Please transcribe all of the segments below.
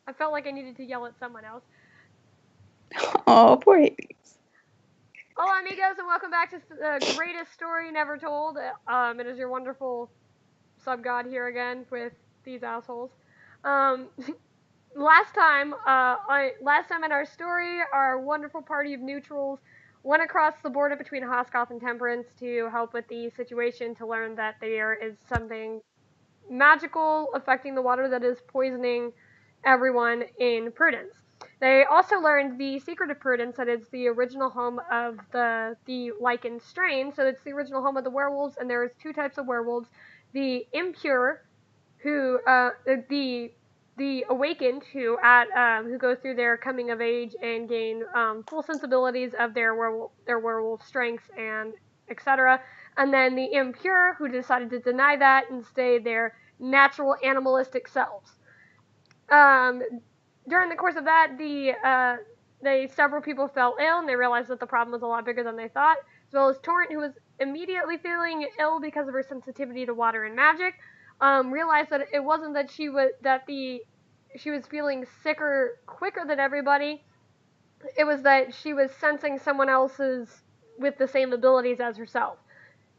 I felt like I needed to yell at someone else. Oh, poor Hades. Hola, amigos, and welcome back to the greatest story never told. It is your wonderful sub-god here again with these assholes. Last time in our story, our wonderful party of neutrals went across the border between Hoskoth and Temperance to help with the situation, to learn that there is something magical affecting the water that is poisoning everyone in Prudence. They also learned the secret of Prudence, that it's the original home of the lichen strain. So it's the original home of the werewolves, and there's two types of werewolves: the impure, who the awakened, who go through their coming of age and gain full sensibilities of their werewolf strengths and etc. And then the impure, who decided to deny that and stay their natural animalistic selves. During the course of that, several people fell ill, and they realized that the problem was a lot bigger than they thought. As well as Torrent, who was immediately feeling ill because of her sensitivity to water and magic, realized that it wasn't that she was feeling sicker quicker than everybody. It was that she was sensing someone else's with the same abilities as herself,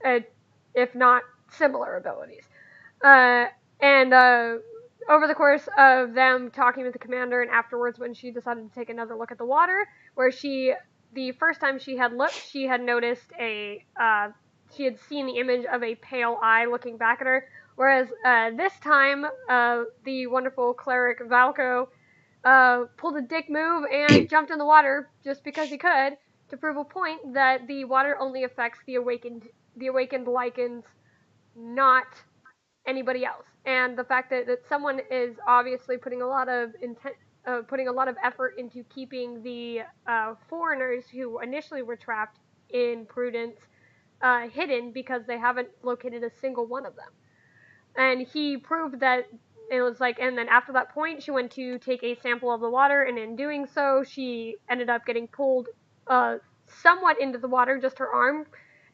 if not similar abilities. Over the course of them talking with the commander, and afterwards when she decided to take another look at the water, where the first time she had looked, she had noticed she had seen the image of a pale eye looking back at her, whereas this time, the wonderful cleric Valko pulled a dick move and jumped in the water just because he could, to prove a point that the water only affects the awakened lichens, not anybody else. And the fact that someone is obviously putting a lot of effort into keeping the foreigners who initially were trapped in Prudence hidden, because they haven't located a single one of them. And he proved that it was like, and then after that point, she went to take a sample of the water, and in doing so, she ended up getting pulled somewhat into the water, just her arm.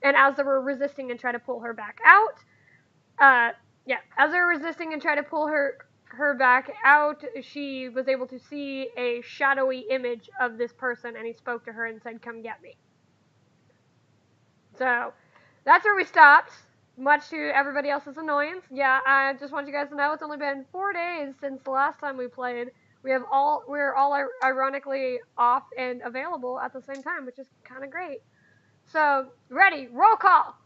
And as they were resisting and trying to pull her back out, as they were resisting and trying to pull her back out, she was able to see a shadowy image of this person, and he spoke to her and said, "Come get me." So that's where we stopped, much to everybody else's annoyance. Yeah, I just want you guys to know it's only been 4 days since the last time we played. We're all ironically off and available at the same time, which is kind of great. So, ready, roll call.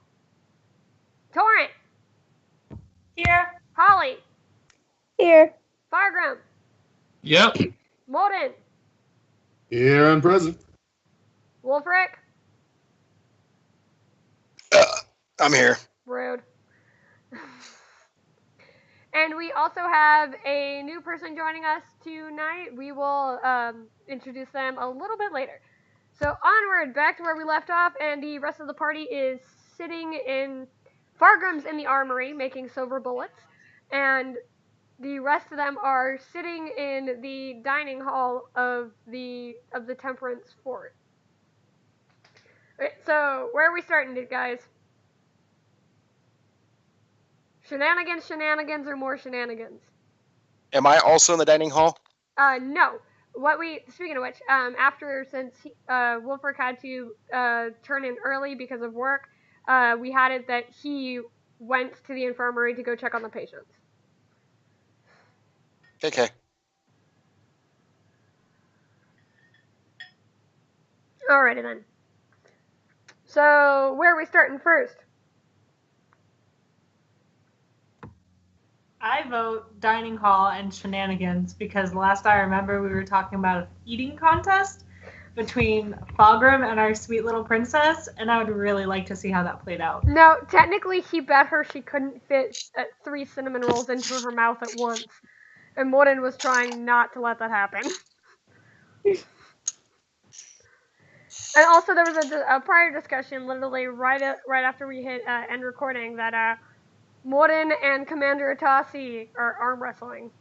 Torrent. Here. Holly. Here. Fargrim. Yep. Molden. Here and present. Wolfric. I'm here. Rude. And we also have a new person joining us tonight. We will introduce them a little bit later. So onward, back to where we left off, and the rest of the party is sitting in... Fargrim's in the armory making silver bullets, and the rest of them are sitting in the dining hall of the Temperance Fort. Okay, so where are we starting, guys? Shenanigans, or more shenanigans? Am I also in the dining hall? No. Speaking of which, since Wolfric had to turn in early because of work, we had it that he went to the infirmary to go check on the patients. Okay. Alrighty then. So, where are we starting first? I vote dining hall and shenanigans, because last I remember we were talking about an eating contest between Fargrim and our sweet little princess, and I would really like to see how that played out. No, technically he bet her she couldn't fit 3 cinnamon rolls into her mouth at once, and Morden was trying not to let that happen. And also there was a prior discussion, literally right after we hit end recording, that Morden and Commander Atasi are arm wrestling.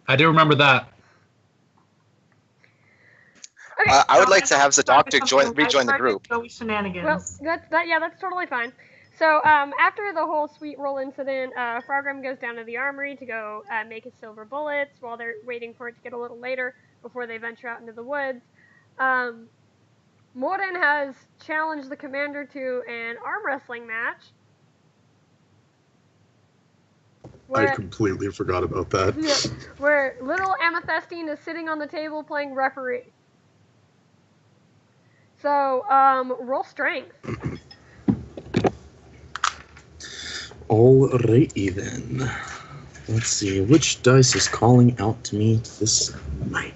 I do remember that. Okay. I would like to have the doctor rejoin the group. Go with shenanigans. Well, that's totally fine. So, after the whole sweet roll incident, Fargrim goes down to the armory to go make his silver bullets while they're waiting for it to get a little later before they venture out into the woods. Morin has challenged the commander to an arm wrestling match. I completely forgot about that. Where little Amethystine is sitting on the table playing referee. So, roll strength. Alrighty then. Let's see, which dice is calling out to me this night?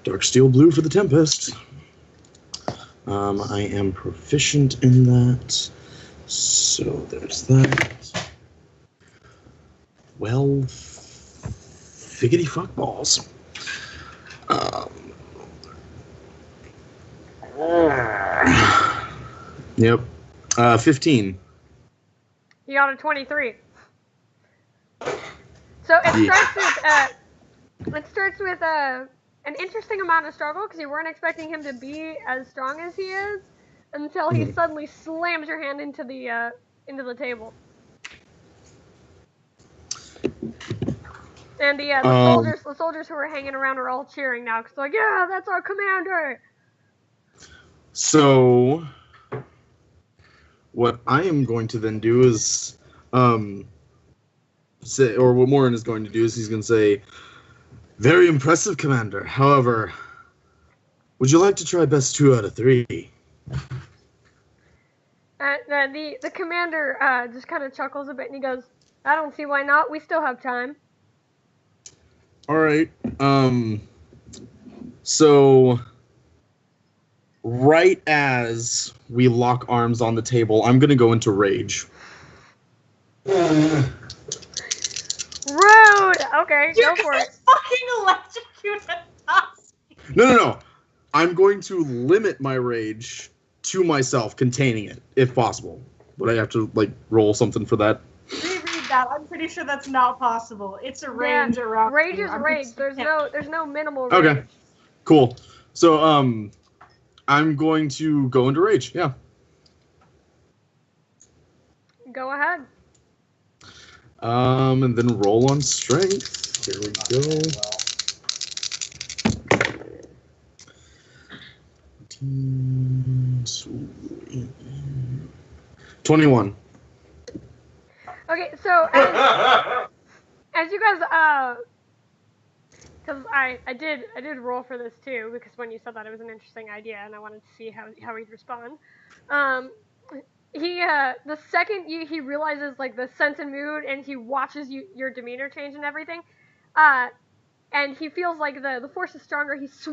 Dark steel blue for the Tempest. I am proficient in that. So there's that. Well, figgity fuck balls. Yep. 15. You got a 23. So it starts with an interesting amount of struggle because you weren't expecting him to be as strong as he is until he suddenly slams your hand into the table. And the soldiers who are hanging around are all cheering now because they're like, yeah, that's our commander. So what I am going to then do is say, or what Morin is going to do is he's going to say, very impressive, Commander. However, would you like to try best 2 out of 3? The commander just kind of chuckles a bit and he goes, I don't see why not. We still have time. All right. So right as we lock arms on the table, I'm going to go into rage. Rude! Okay, go for it. Fucking electrocuted us. No. I'm going to limit my rage to myself, containing it, if possible. But I have to, roll something for that. Reread that. I'm pretty sure that's not possible. It's a range around. Rage is rage. There's no minimal rage. Okay. Cool. So, I'm going to go into rage, yeah. Go ahead. And then roll on strength. Here we go. 21. Okay, so as you guys, because I did roll for this too, because when you said that it was an interesting idea, and I wanted to see how he'd respond. The second he realizes the sense and mood, and he watches your demeanor change and everything, and he feels like the force is stronger. His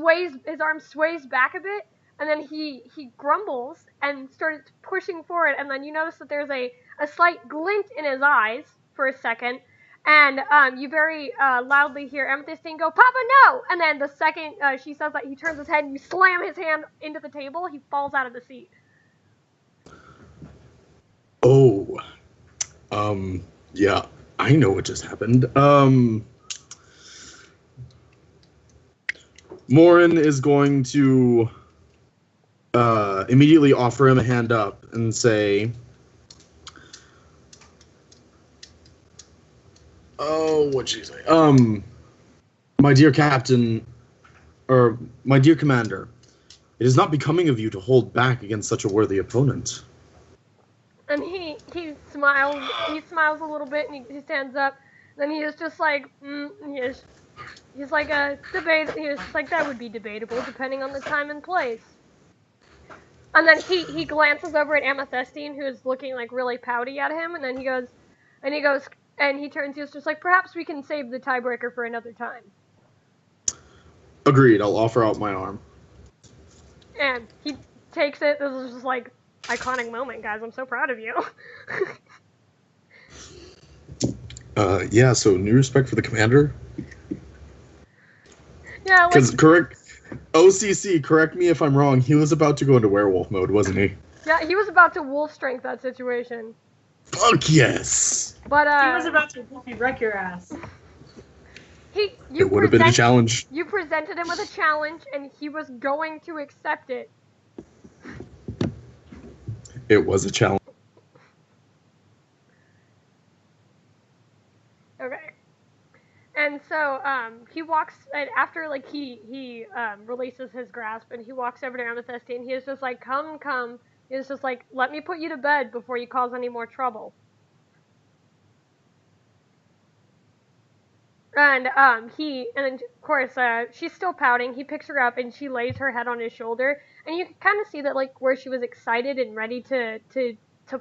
arm sways back a bit, and then he grumbles and starts pushing forward, and then you notice that there's a slight glint in his eyes for a second, and you very loudly hear Amethystine go, Papa, no! And then the second she says that, he turns his head and you slam his hand into the table, he falls out of the seat. Oh. Yeah, I know what just happened. Morin is going to immediately offer him a hand up and say, what'd she say? My dear captain, or my dear commander, it is not becoming of you to hold back against such a worthy opponent. And he smiles a little bit, and he stands up, then he is just like, he's like a debate, he's like, that would be debatable depending on the time and place. And then he glances over at Amethystine, who is looking really pouty at him, and then he goes, and he turns, he's just like, perhaps we can save the tiebreaker for another time. Agreed, I'll offer out my arm. And he takes it. This is just iconic moment, guys. I'm so proud of you. Yeah, so new respect for the commander. Yeah, because OCC, correct me if I'm wrong, he was about to go into werewolf mode, wasn't he? Yeah, he was about to wolf strength that situation. Fuck yes! But he was about to wreck your ass. It would have been a challenge. You presented him with a challenge, and he was going to accept it. It was a challenge. Okay. And so he walks, and after like he releases his grasp, and he walks over to Amethyst, and he is just like, come. He is just like, let me put you to bed before you cause any more trouble. And and of course, she's still pouting. He picks her up, and she lays her head on his shoulder, and you can kind of see that like where she was excited and ready to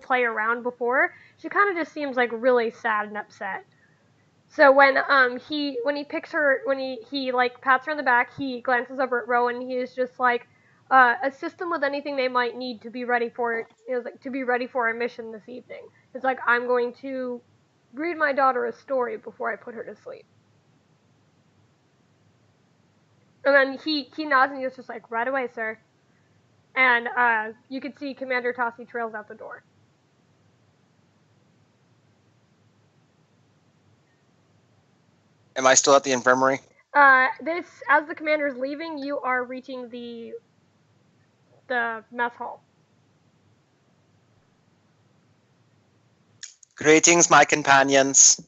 play around before, she kind of just seems like really sad and upset. So when he picks her, when he like pats her on the back, he glances over at Rowan, and he is just like, assist them with anything they might need to be ready for it. Like to be ready for our mission this evening. It's like, I'm going to read my daughter a story before I put her to sleep. And then he nods, and he's just like, right away, sir. And you can see Commander Tossie trails out the door. Am I still at the infirmary? As the commander's leaving, you are reaching the mess hall. Greetings, my companions.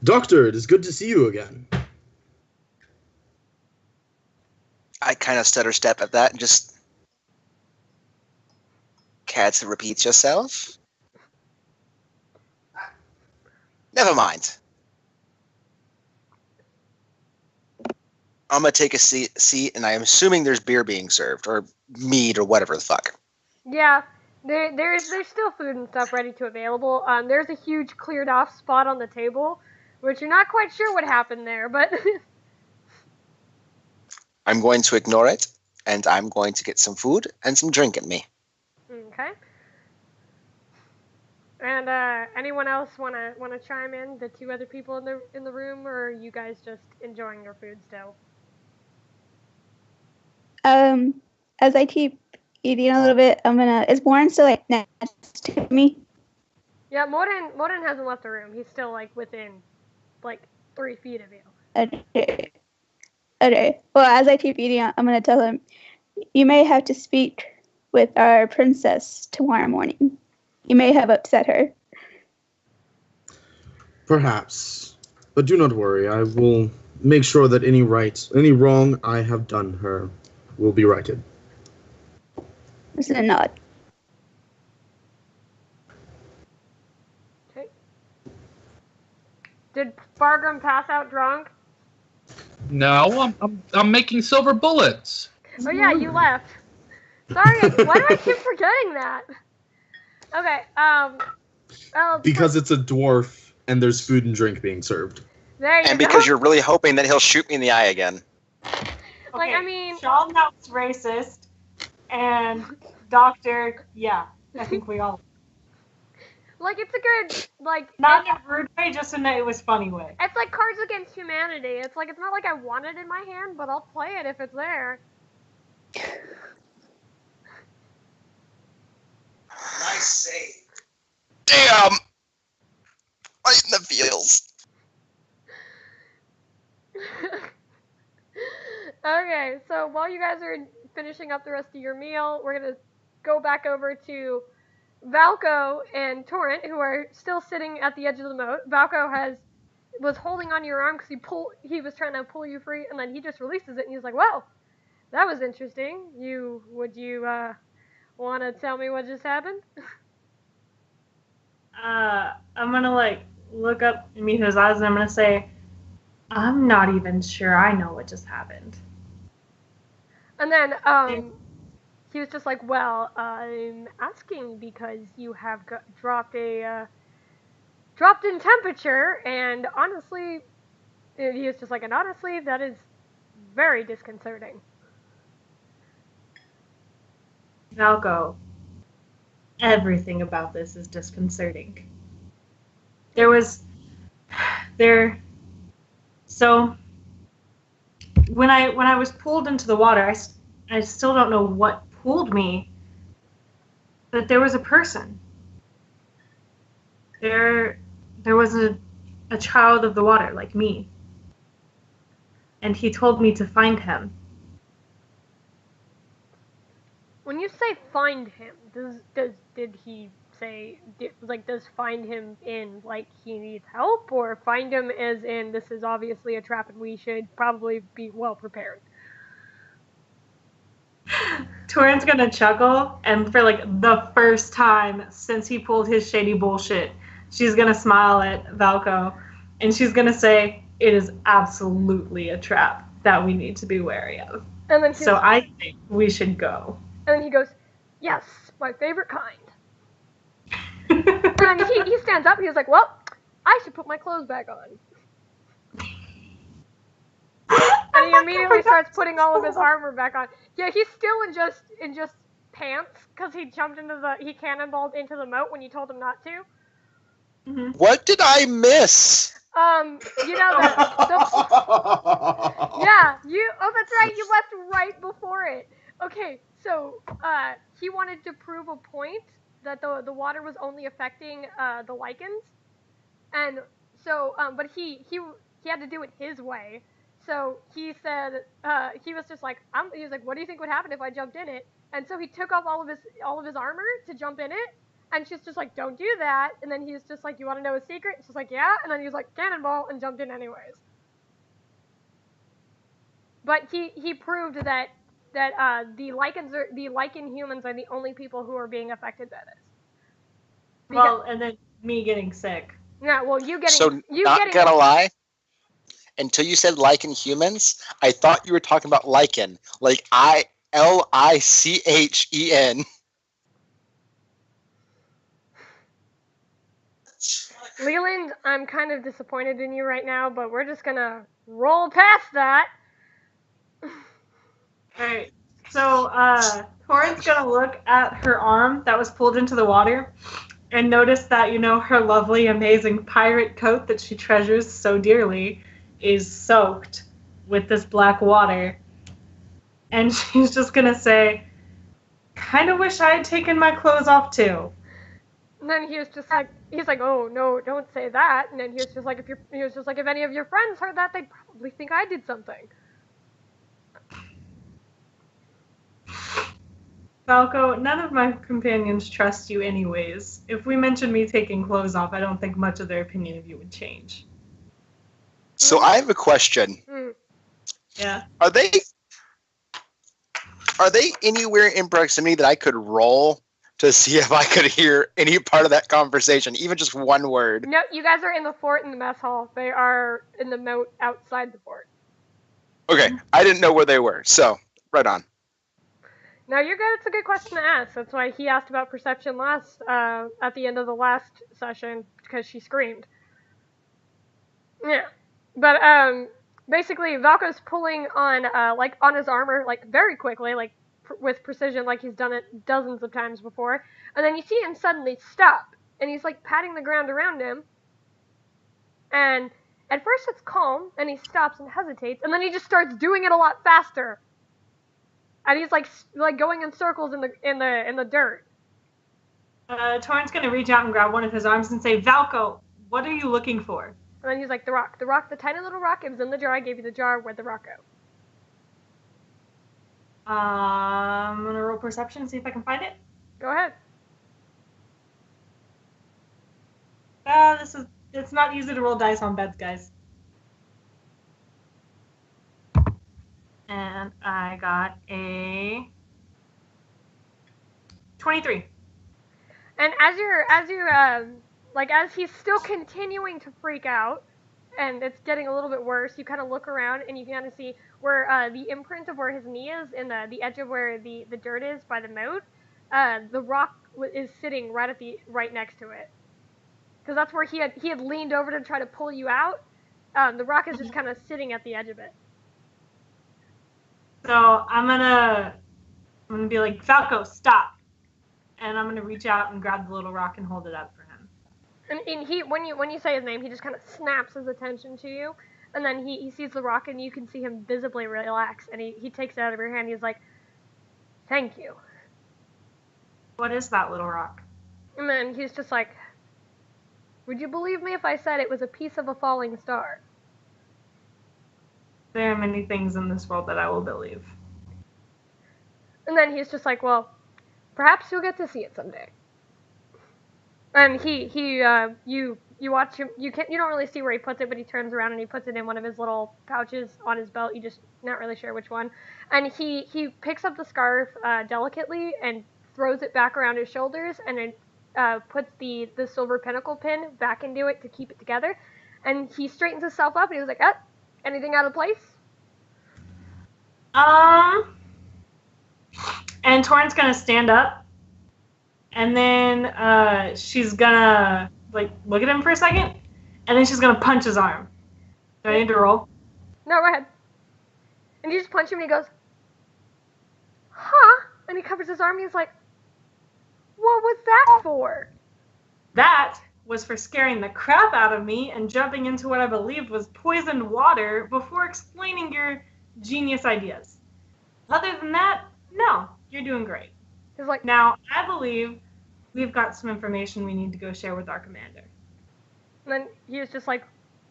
Doctor, it is good to see you again. I kind of stutter step at that and just... Care to repeat yourself? Never mind. I'm gonna take a seat, and I'm assuming there's beer being served, or mead, or whatever the fuck. Yeah, there's still food and stuff ready to available. There's a huge cleared off spot on the table, which you're not quite sure what happened there, but I'm going to ignore it, and I'm going to get some food and some drink at me. okay. And anyone else wanna chime in? The two other people in the room, or are you guys just enjoying your food still? As I keep eating a little bit, is Warren still like next to me? Yeah, Moden hasn't left the room. He's still like within like 3 feet of you. Okay. Well, as I keep eating, I'm gonna tell him, you may have to speak with our princess tomorrow morning. You may have upset her. Perhaps. But do not worry, I will make sure that any wrong I have done her will be righted. This is a nod. Okay. Did Fargrim pass out drunk? No, I'm making silver bullets. Oh yeah, you left. Sorry, why do I keep forgetting that? Okay, well, Because it's a dwarf and there's food and drink being served. there you And go. because you're really hoping that he'll shoot me in the eye again. Like, Okay, I mean- Sean, that was racist. And Doctor, yeah, I think we all... Like, it's a good, like... Not in a rude way, just in a it was funny way. It's like Cards Against Humanity. It's like, it's not like I want it in my hand, but I'll play it if it's there. Nice save. Damn! Right in the feels. Okay, so while you guys are finishing up the rest of your meal, we're gonna go back over to Valko and Torrent, who are still sitting at the edge of the moat. Valko was holding on your arm because he was trying to pull you free, and then he just releases it, and he's like, "Well, that was interesting. Would you want to tell me what just happened?" I'm gonna like look up and meet his eyes, and I'm gonna say, I'm not even sure I know what just happened. And then he was just like, "Well, I'm asking because you have dropped in temperature, and honestly," he was just like, "and honestly, that is very disconcerting." Valko, everything about this is disconcerting. So when I was pulled into the water, I still don't know what pulled me, but there was a person. There was a child of the water like me, and he told me to find him. When you say find him, did he say does find him in like he needs help, or find him as in this is obviously a trap and we should probably be well prepared? Torin's gonna chuckle, and for like the first time since he pulled his shady bullshit, she's gonna smile at Valko, and she's gonna say, "It is absolutely a trap that we need to be wary of. And then So I think we should go." And then he goes, "Yes, my favorite kind." And then he stands up and he's like, "Well, I should put my clothes back on." And he immediately starts putting all of his armor back on. Yeah, he's still in just pants because he cannonballed into the moat when you told him not to. Mm-hmm. What did I miss? You know oh, that's right, you left right before it. Okay, so, he wanted to prove a point that the water was only affecting, the lichens. And so, but he had to do it his way. So he said, he was just like, he was like, what do you think would happen if I jumped in it? And so he took off all of his armor to jump in it. And she's just like, don't do that. And then he's just like, you want to know a secret? And she's like, yeah. And then he was like, cannonball, and jumped in anyways. But he proved that the lichen humans are the only people who are being affected by this. Well, and then me getting sick. Yeah, well, gonna lie. Until you said lichen humans, I thought you were talking about lichen, like ILICHEN. Leland, I'm kind of disappointed in you right now, but we're just gonna roll past that. Alright, so Torin's gonna look at her arm that was pulled into the water and notice that, her lovely, amazing pirate coat that she treasures so dearly is soaked with this black water. And she's just gonna say, kind of wish I had taken my clothes off too. And then he's like, oh no, don't say that. And then he was just like, if any of your friends heard that, they'd probably think I did something. Falco, none of my companions trust you anyways. If we mentioned me taking clothes off, I don't think much of their opinion of you would change. So I have a question. Yeah. Are they anywhere in proximity that I could roll to see if I could hear any part of that conversation, even just one word? No, you guys are in the fort in the mess hall. They are in the moat outside the fort. Okay, I didn't know where they were, so right on. No, you're good. It's a good question to ask. That's why he asked about perception at the end of the last session, because she screamed. Yeah. But, basically, Valko's pulling on his armor, very quickly, with precision, like he's done it dozens of times before. And then you see him suddenly stop, and he's, patting the ground around him. And at first it's calm, and he stops and hesitates, and then he just starts doing it a lot faster. And he's like going in circles in the dirt. Torin's gonna reach out and grab one of his arms and say, Valko, what are you looking for? And then he's like, the rock, the tiny little rock. It was in the jar. I gave you the jar. Where'd the rock go? I'm gonna roll perception and see if I can find it. Go ahead. It's not easy to roll dice on beds, guys. And I got a 23. And as he's still continuing to freak out, and it's getting a little bit worse, you kind of look around and you kind of see where the imprint of where his knee is and the edge of where the dirt is by the moat. The rock is sitting right next to it, because that's where he had leaned over to try to pull you out. The rock is just kind of sitting at the edge of it. So I'm gonna be like, Falco, stop, and I'm gonna reach out and grab the little rock and hold it up for him. And he, when you say his name, he just kind of snaps his attention to you, and then he sees the rock, and you can see him visibly relax, and he takes it out of your hand. He's like, "Thank you." What is that little rock? And then he's just like, "Would you believe me if I said it was a piece of a falling star?" There are many things in this world that I will believe. And then he's just like, well, perhaps you'll get to see it someday. And you watch him. You don't really see where he puts it, but he turns around and he puts it in one of his little pouches on his belt. You just not really sure which one. And he picks up the scarf delicately and throws it back around his shoulders, and then puts the silver pinnacle pin back into it to keep it together. And he straightens himself up and he was like, anything out of place? And Torrent's gonna stand up, and then she's gonna like look at him for a second, and then she's gonna punch his arm. Do I need to roll? No, go ahead. And you just punch him and he goes, huh? And he covers his arm and he's like, what was that for? That was for scaring the crap out of me and jumping into what I believed was poisoned water before explaining your genius ideas. Other than that, no, you're doing great. He's like, Now, I believe we've got some information we need to go share with our commander. and then he was just like,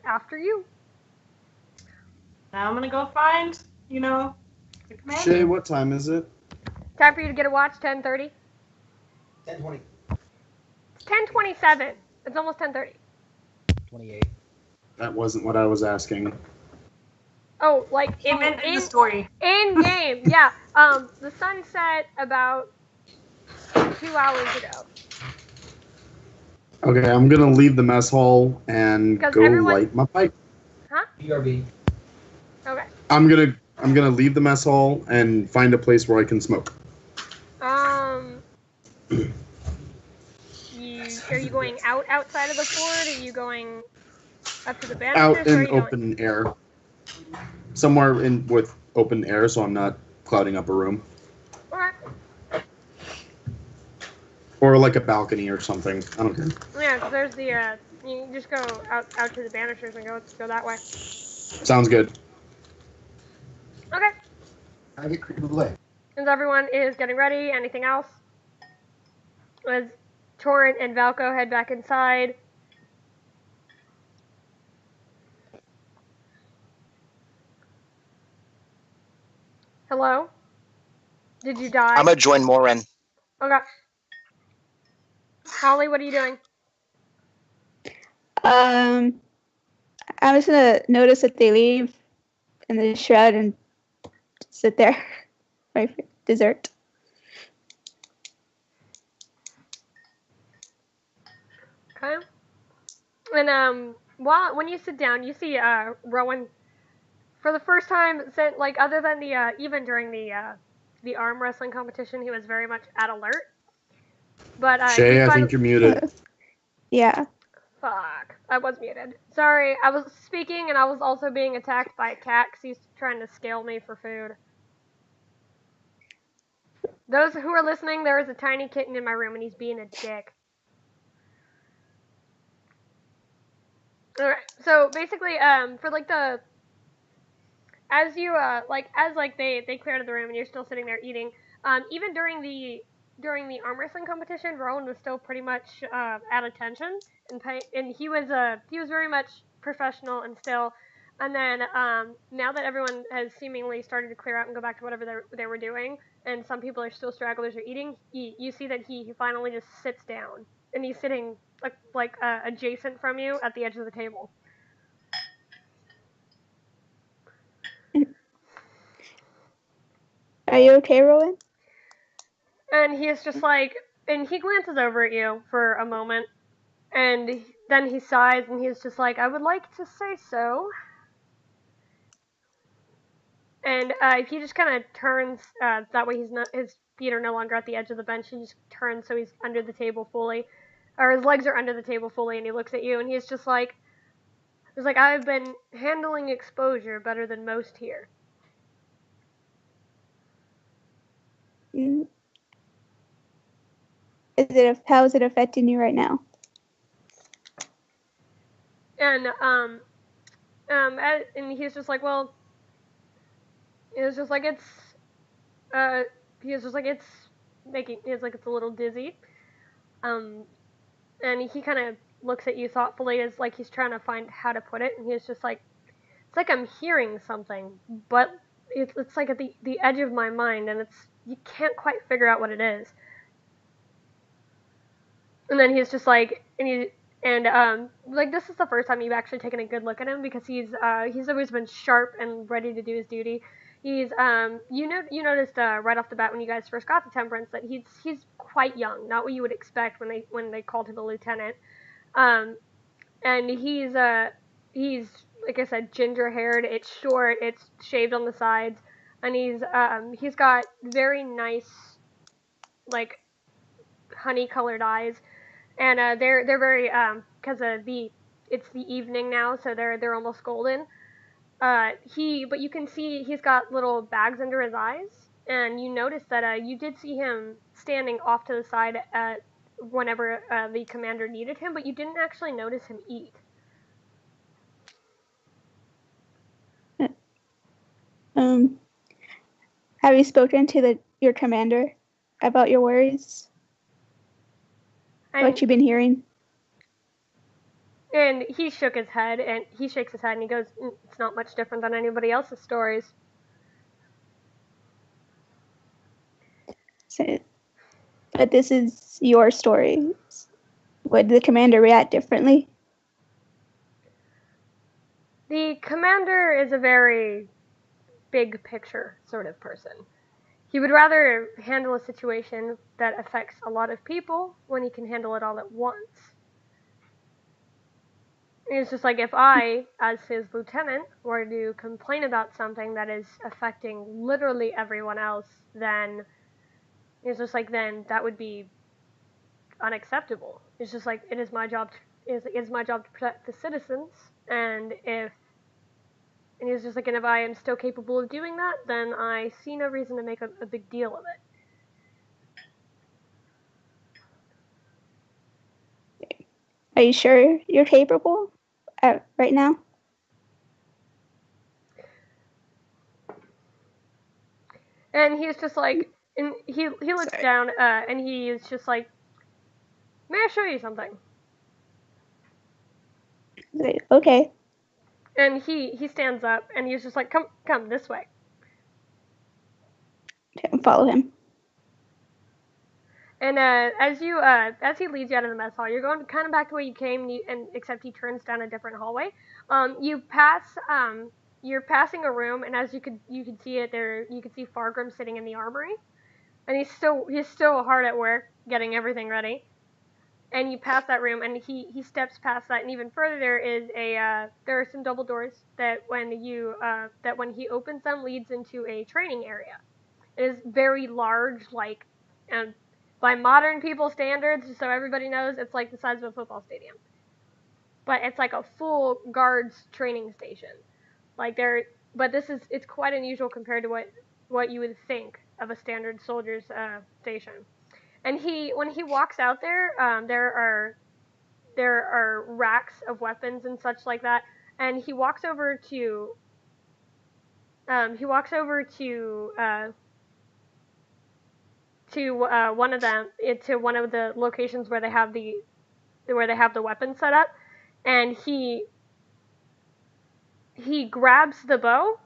after you. Now I'm gonna go find, the commander. Shay, what time is it? Time for you to get a watch, 10:30. 10:20. 10:27. It's almost 10:30. 28. That wasn't what I was asking. Oh, like in the story. In game, yeah. The sun set about 2 hours ago. Okay, I'm gonna leave the mess hall and go light my pipe. Huh? BRB. Okay. I'm gonna leave the mess hall and find a place where I can smoke. Are you going outside of the fort? Are you going up to the banisters? Out in open air. Somewhere with open air, so I'm not clouding up a room. Alright. Or like a balcony or something. I don't care. Yeah, because there's the, you can just go out to the banisters and go that way. Sounds good. Okay. I get creme brulee. As everyone is getting ready, anything else? As Torrent and Valco head back inside. Hello? Did you die? I'm gonna join Morin. Okay. Holly, what are you doing? I'm just gonna notice that they leave in the shroud and sit there, wait for dessert. Okay. And when you sit down, you see Rowan for the first time since, like, other than the even during the arm wrestling competition, he was very much at alert. But Shay, I think you're muted. Yeah. Fuck, I was muted. Sorry, I was speaking and I was also being attacked by a cat because he's trying to scale me for food. Those who are listening, there is a tiny kitten in my room and he's being a dick. Alright, so basically, for like as you, they clear out of the room and you're still sitting there eating, even during the arm wrestling competition, Rowan was still pretty much, at attention, and he was very much professional and still, and then, now that everyone has seemingly started to clear out and go back to whatever they were doing, and some people are still stragglers or eating, you see that he finally just sits down, and he's sitting, adjacent from you at the edge of the table. Are you okay, Rowan? And he is just like, and he glances over at you for a moment, and then he sighs, and he's just like, I would like to say so. And he just kind of turns, that way his feet are no longer at the edge of the bench, he just turns so he's under the table fully, or his legs are under the table fully, and he looks at you, and he's just like, I've been handling exposure better than most here. How is it affecting you right now? And and he's just like, well, it's just like it's a little dizzy. And he kind of looks at you thoughtfully as like he's trying to find how to put it, and he's just like, it's like I'm hearing something, but it's like at the edge of my mind, and you can't quite figure out what it is. And then he's just like, like this is the first time you've actually taken a good look at him, because he's always been sharp and ready to do his duty. He's you noticed right off the bat when you guys first got to Temperance that he's quite young, not what you would expect when they called him a lieutenant. And he's like I said, ginger haired. It's short. It's shaved on the sides, and he's got very nice, like, honey colored eyes, and they're very because it's the evening now, so they're almost golden. But you can see he's got little bags under his eyes, and you notice that you did see him standing off to the side whenever the commander needed him, but you didn't actually notice him eat. Have you spoken to your commander about your worries? What you've been hearing? And he shakes his head, and he goes, "It's not much different than anybody else's stories." So, but this is your story. Would the commander react differently? The commander is a very big picture sort of person. He would rather handle a situation that affects a lot of people when he can handle it all at once. It's just like, if I, as his lieutenant, were to complain about something that is affecting literally everyone else, then it's just like, then that would be unacceptable. It's just like, it is my job to protect the citizens, and he's just like, and if I am still capable of doing that, then I see no reason to make a big deal of it. Are you sure you're capable right now? And he's just like, and he looks down, and he is just like, "May I show you something?" Okay. And he stands up, and he's just like, come this way. Follow him. And as he leads you out of the mess hall, you're going kind of back to where you came, and except he turns down a different hallway. You're passing a room, and as you could see it there, you could see Fargrim sitting in the armory, and he's still hard at work getting everything ready. And you pass that room, and he steps past that, and even further there are some double doors that when he opens them leads into a training area. It is very large, like, and by modern people standards, so everybody knows, it's like the size of a football stadium. But it's like a full guards training station. It's quite unusual compared to what you would think of a standard soldier's station. And when he walks out there, there are racks of weapons and such like that. And he walks over to one of them, to one of the locations where they have the weapons set up, and he grabs the bow.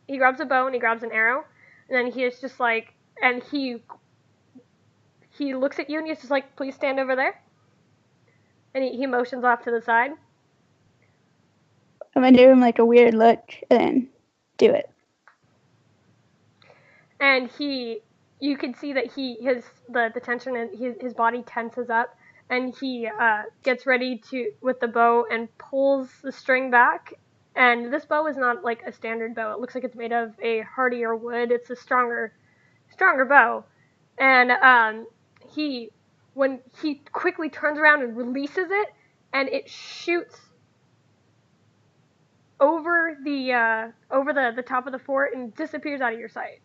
He grabs a bow and he grabs an arrow, and then he is just like, and he looks at you and he's just like, "Please stand over there." And he motions off to the side. I'm gonna give him like a weird look and then do it. And you can see that the tension in his body tenses up, and he gets ready with the bow and pulls the string back. And this bow is not like a standard bow. It looks like it's made of a hardier wood. It's a stronger bow. And when he quickly turns around and releases it, and it shoots over the top of the fort and disappears out of your sight.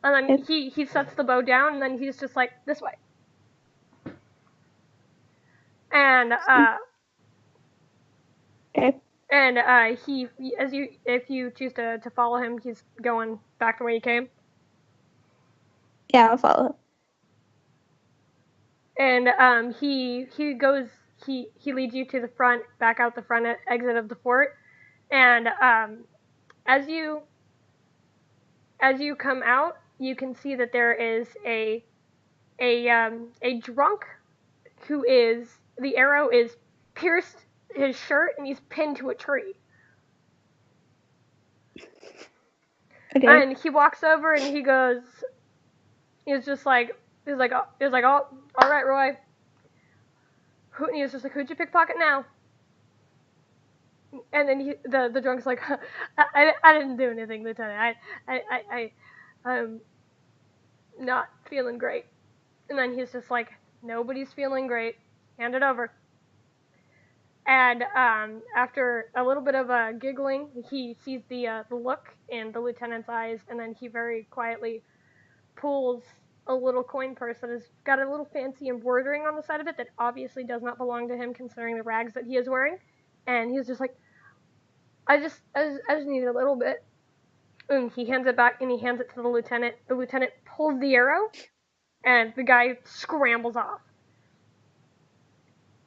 And then he sets the bow down, and then he's just like, "This way." And okay. And if you choose to follow him, he's going back to where he came. Yeah, I'll follow. And he leads you to the front, back out the front exit of the fort. And as you come out, you can see that there is a drunk who is, the arrow is pierced his shirt and he's pinned to a tree. Okay. And he walks over and he goes, he's like, oh, all right, Roy. And he was just like, who'd you pickpocket now? And then the drunk's like, I didn't do anything, Lieutenant. I'm not feeling great. And then he's just like, nobody's feeling great. Hand it over. And after a little bit of giggling, he sees the look in the lieutenant's eyes, and then he very quietly pulls a little coin purse that has got a little fancy embroidering on the side of it that obviously does not belong to him, considering the rags that he is wearing. And he's just like, I just need a little bit. And he hands it back, and he hands it to the lieutenant. The lieutenant pulls the arrow, and the guy scrambles off.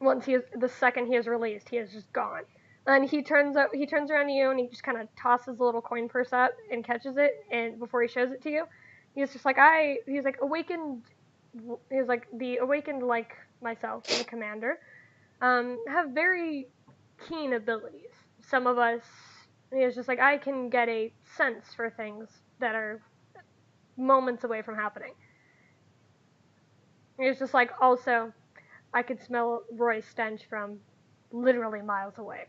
The second he is released, he is just gone. And he turns around to you, and he just kind of tosses the little coin purse up and catches it, and before he shows it to you, he's just like, awakened, the awakened like myself, the commander, have very keen abilities. Some of us, he's just like, I can get a sense for things that are moments away from happening. He's just like, also, I could smell Roy's stench from literally miles away.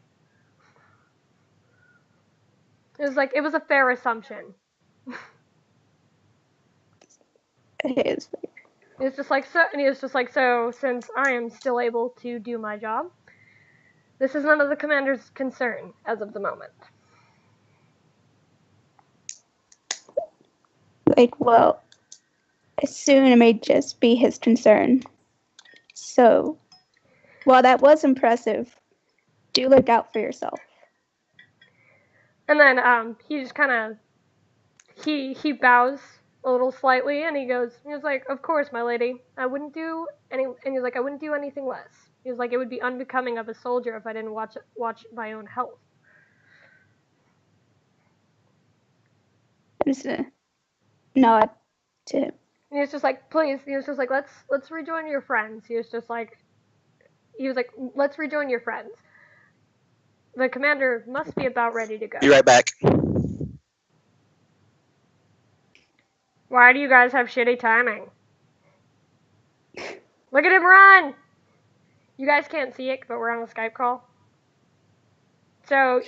It was a fair assumption. It's It's just like, so since I am still able to do my job, this is none of the commander's concern as of the moment. like, well, soon it may just be his concern. So, while that was impressive, do look out for yourself. And then he just kind of he bows a little slightly, and he's like, of course, my lady, I wouldn't do anything less. He was like, it would be unbecoming of a soldier if I didn't watch my own health. Just a nod to him. And he was just like, please. He was just like, let's rejoin your friends. He was like, let's rejoin your friends. The commander must be about ready to go. Be right back. Why do you guys have shitty timing? Look at him run! You guys can't see it, but we're on a Skype call. So,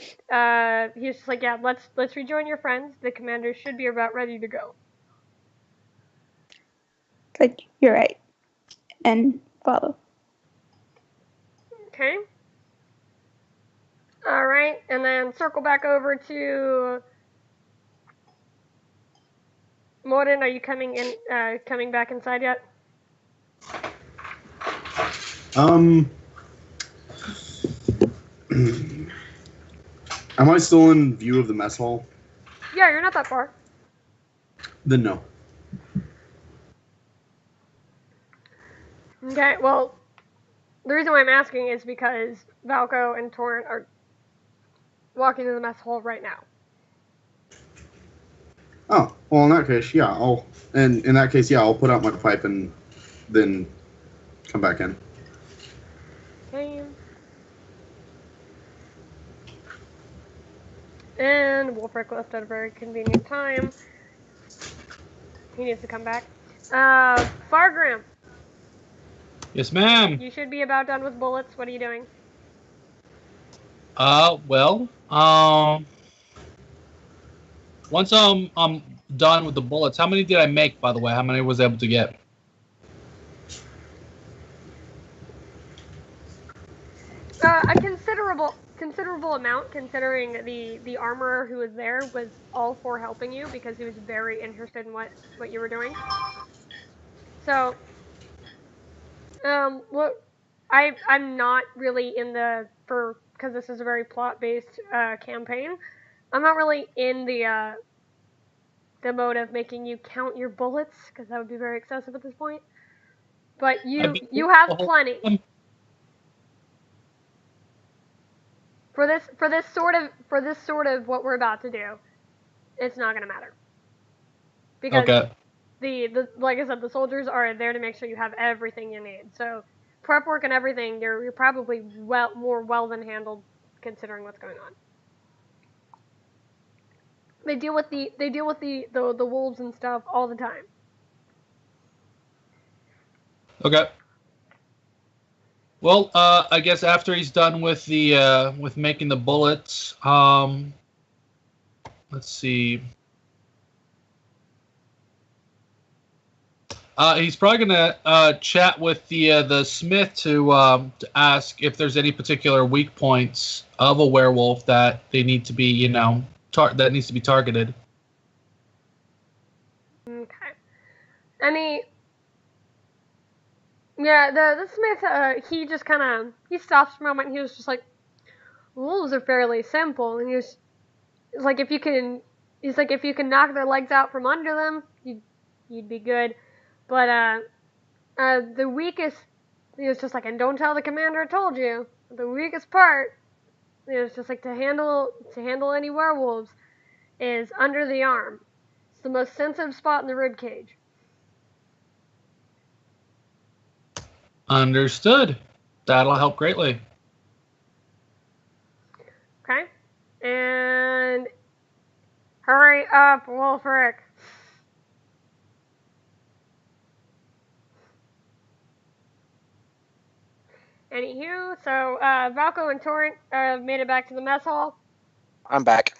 he's just like, yeah, let's rejoin your friends. The commander should be about ready to go. Like, you're right. And follow. Okay. Alright, and then circle back over to Morden. Are you coming back inside yet? Am I still in view of the mess hall? Yeah, you're not that far. Then no. Okay, well, the reason why I'm asking is because Valko and Torrent are walking to the mess hall right now. Oh, well, in that case, yeah, I'll put out my pipe and then come back in. Okay. And Wolfric left at a very convenient time. He needs to come back. Fargrim. Yes, ma'am. You should be about done with bullets. What are you doing? Once I'm done with the bullets, how many did I make, by the way? How many was I able to get? A considerable amount, considering the armorer who was there was all for helping you because he was very interested in what you were doing. So, what I'm not really in because this is a very plot-based campaign. I'm not really in the mode of making you count your bullets because that would be very excessive at this point. But you have plenty. For this sort of what we're about to do, it's not gonna matter. Because Okay. like I said, the soldiers are there to make sure you have everything you need. So prep work and everything, you're probably more well than handled considering what's going on. They deal with the wolves and stuff all the time. Okay. Well, I guess after he's done with the with making the bullets, let's see. He's probably gonna chat with the smith to ask if there's any particular weak points of a werewolf that they need to be, that needs to be targeted. Okay. Yeah, the smith, he just kind of, he stops for a moment and he was just like, wolves are fairly simple. And he's like, if you can knock their legs out from under them, you'd be good. But, the weakest, he was just like, and don't tell the commander I told you, the weakest part, it was just like, to handle any werewolves is under the arm. It's the most sensitive spot in the rib cage. Understood. That'll help greatly. Okay. And hurry up, Wolfric. Anywho, so Valko and Torrent made it back to the mess hall. I'm back.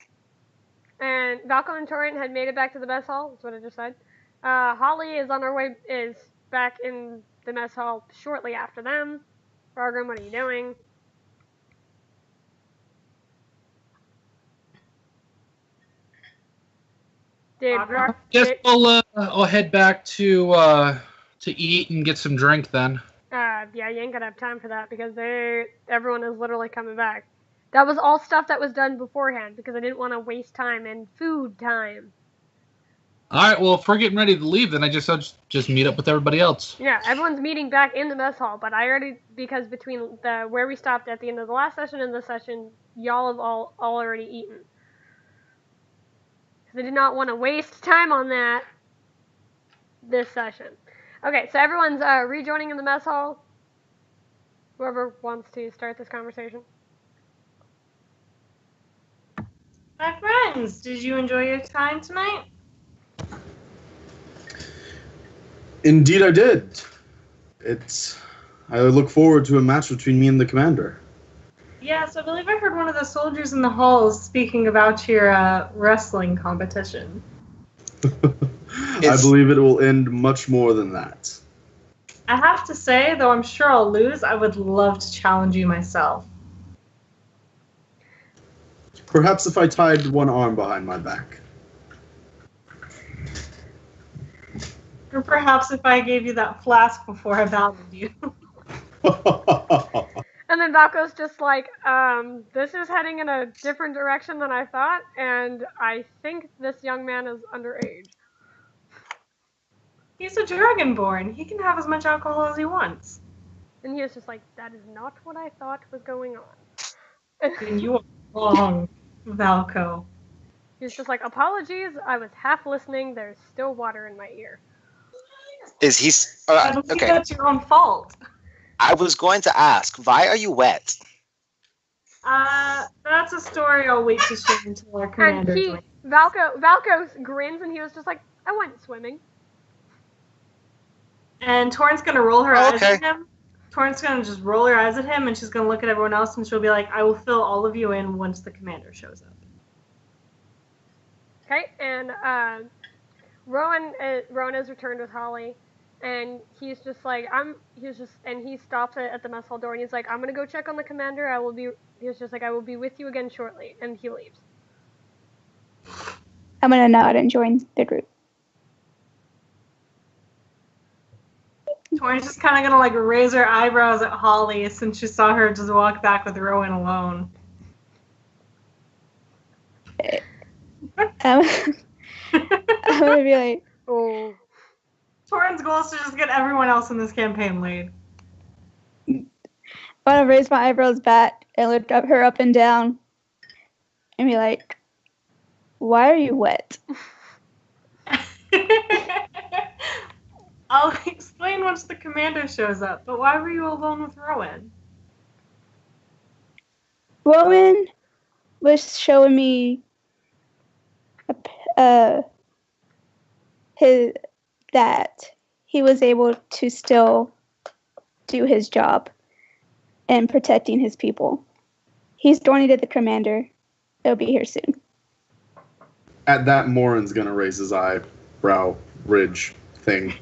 And Valko and Torrent had made it back to the mess hall. That's what I just said. Holly is back in the mess hall shortly after them. Fargrim, what are you doing? Guess I'll head back to eat and get some drink then. Yeah, you ain't gonna have time for that because everyone is literally coming back. That was all stuff that was done beforehand because I didn't want to waste time and food time. All right, well, if we're getting ready to leave, then I'll just meet up with everybody else. Yeah, everyone's meeting back in the mess hall, but because between where we stopped at the end of the last session and this session, y'all have all already eaten. Because I did not want to waste time on that this session. Okay, so everyone's rejoining in the mess hall. Whoever wants to start this conversation. My friends, did you enjoy your time tonight? Indeed I did. I look forward to a match between me and the commander. Yes, I believe I heard one of the soldiers in the halls speaking about your wrestling competition. I believe it will end much more than that. I have to say, though I'm sure I'll lose, I would love to challenge you myself. Perhaps if I tied one arm behind my back. Or perhaps if I gave you that flask before I battled you. And then Valko's just like, this is heading in a different direction than I thought, and I think this young man is underage. He's a dragonborn. He can have as much alcohol as he wants. And he was just like, that is not what I thought was going on. And you are wrong, Valko. He's just like, apologies, I was half listening, there's still water in my ear. Is he... I don't think okay. that's your own fault. I was going to ask, why are you wet? That's a story I'll wait to share until our commander joins. Valko grins and he was just like, I went swimming. And Torrent's gonna roll her eyes at him. Torrent's gonna just roll her eyes at him, and she's gonna look at everyone else, and she'll be like, I will fill all of you in once the commander shows up. Okay, and Rowan has returned with Holly, and he's just like, and he stops at the mess hall door, and he's like, I'm gonna go check on the commander. I will be with you again shortly, and he leaves. I'm gonna nod and join the group. Torrent's just kind of gonna raise her eyebrows at Holly since she saw her just walk back with Rowan alone. I'm gonna be like, oh. Torrent's goal is to just get everyone else in this campaign laid. I'm gonna raise my eyebrows back and look her up and down and be like, why are you wet? I'll explain once the commander shows up, but why were you alone with Rowan? Rowan was showing me that he was able to still do his job in protecting his people. He's donated the commander. He'll be here soon. At that, Morin's gonna raise his eyebrow ridge thing.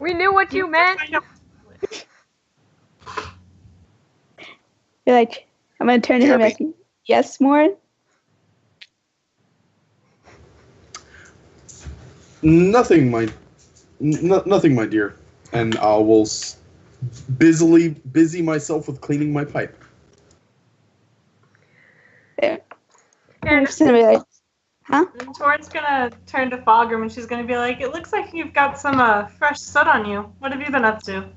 We knew what you meant. You're like, I'm going to turn to him and ask him, yes, Morin? Nothing, my dear. And I will busy myself with cleaning my pipe. Yeah. I'm And just going to be like, huh? And Torrent's gonna turn to Fogrum and she's gonna be like, it looks like you've got some fresh soot on you. What have you been up to?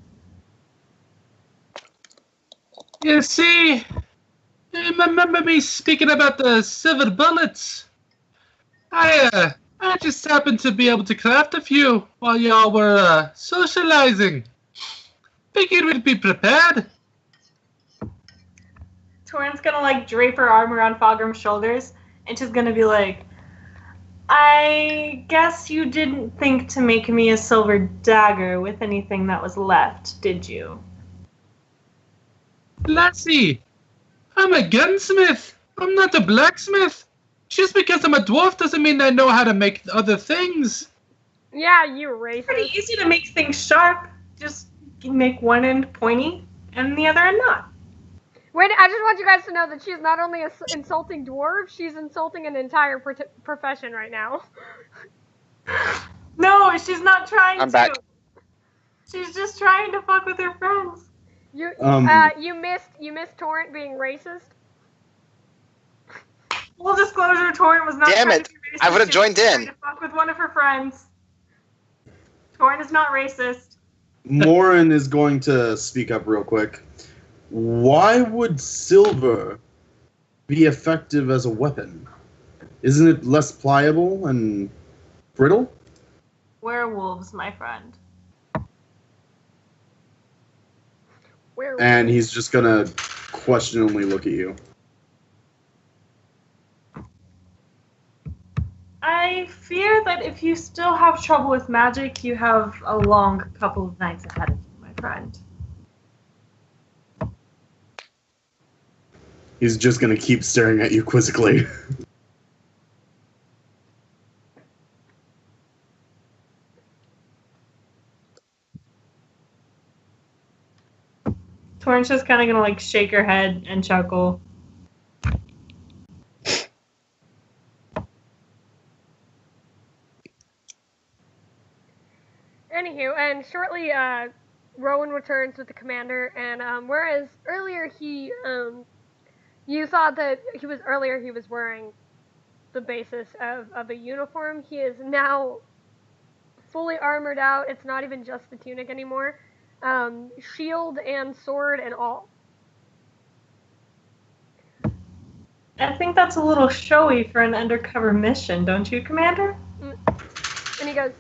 You see, remember me speaking about the silver bullets? I just happened to be able to craft a few while y'all were socializing. Figured we'd be prepared. Torrent's gonna like drape her arm around Fogram's shoulders and she's gonna be like, I guess you didn't think to make me a silver dagger with anything that was left, did you? Lassie, I'm a gunsmith. I'm not a blacksmith. Just because I'm a dwarf doesn't mean I know how to make other things. yeah, you racist. Pretty easy to make things sharp. Just make one end pointy and the other end not. Wait, I just want you guys to know that she's not only insulting dwarves, she's insulting an entire profession right now. No, she's not trying I'm to. back. She's just trying to fuck with her friends. You missed Torrent being racist. Full disclosure, Torrent was not Damn trying it. to be racist. I would've She was joined trying in. to fuck with one of her friends. Torrent is not racist. Morin is going to speak up real quick. Why would silver be effective as a weapon? Isn't it less pliable and brittle? Werewolves, my friend. Where? And he's just gonna questioningly look at you. I fear that if you still have trouble with magic, you have a long couple of nights ahead of you, my friend. He's just gonna keep staring at you quizzically. Torrent's just kind of gonna like shake her head and chuckle. Anywho, and shortly, Rowan returns with the commander, and whereas earlier you thought that he was wearing the basis of a uniform, he is now fully armored out. It's not even just the tunic anymore. Shield and sword and all. I think that's a little showy for an undercover mission, don't you, Commander? And he goes,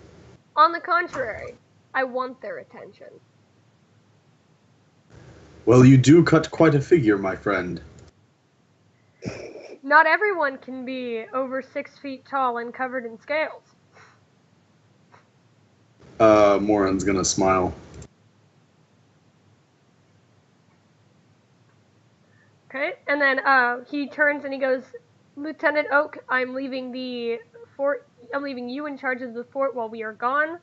on the contrary, I want their attention. Well, you do cut quite a figure, my friend. Not everyone can be over 6 feet tall and covered in scales. Morin's gonna smile. Okay, and then he turns and he goes, Lieutenant Oak, I'm leaving the fort. I'm leaving you in charge of the fort while we are gone.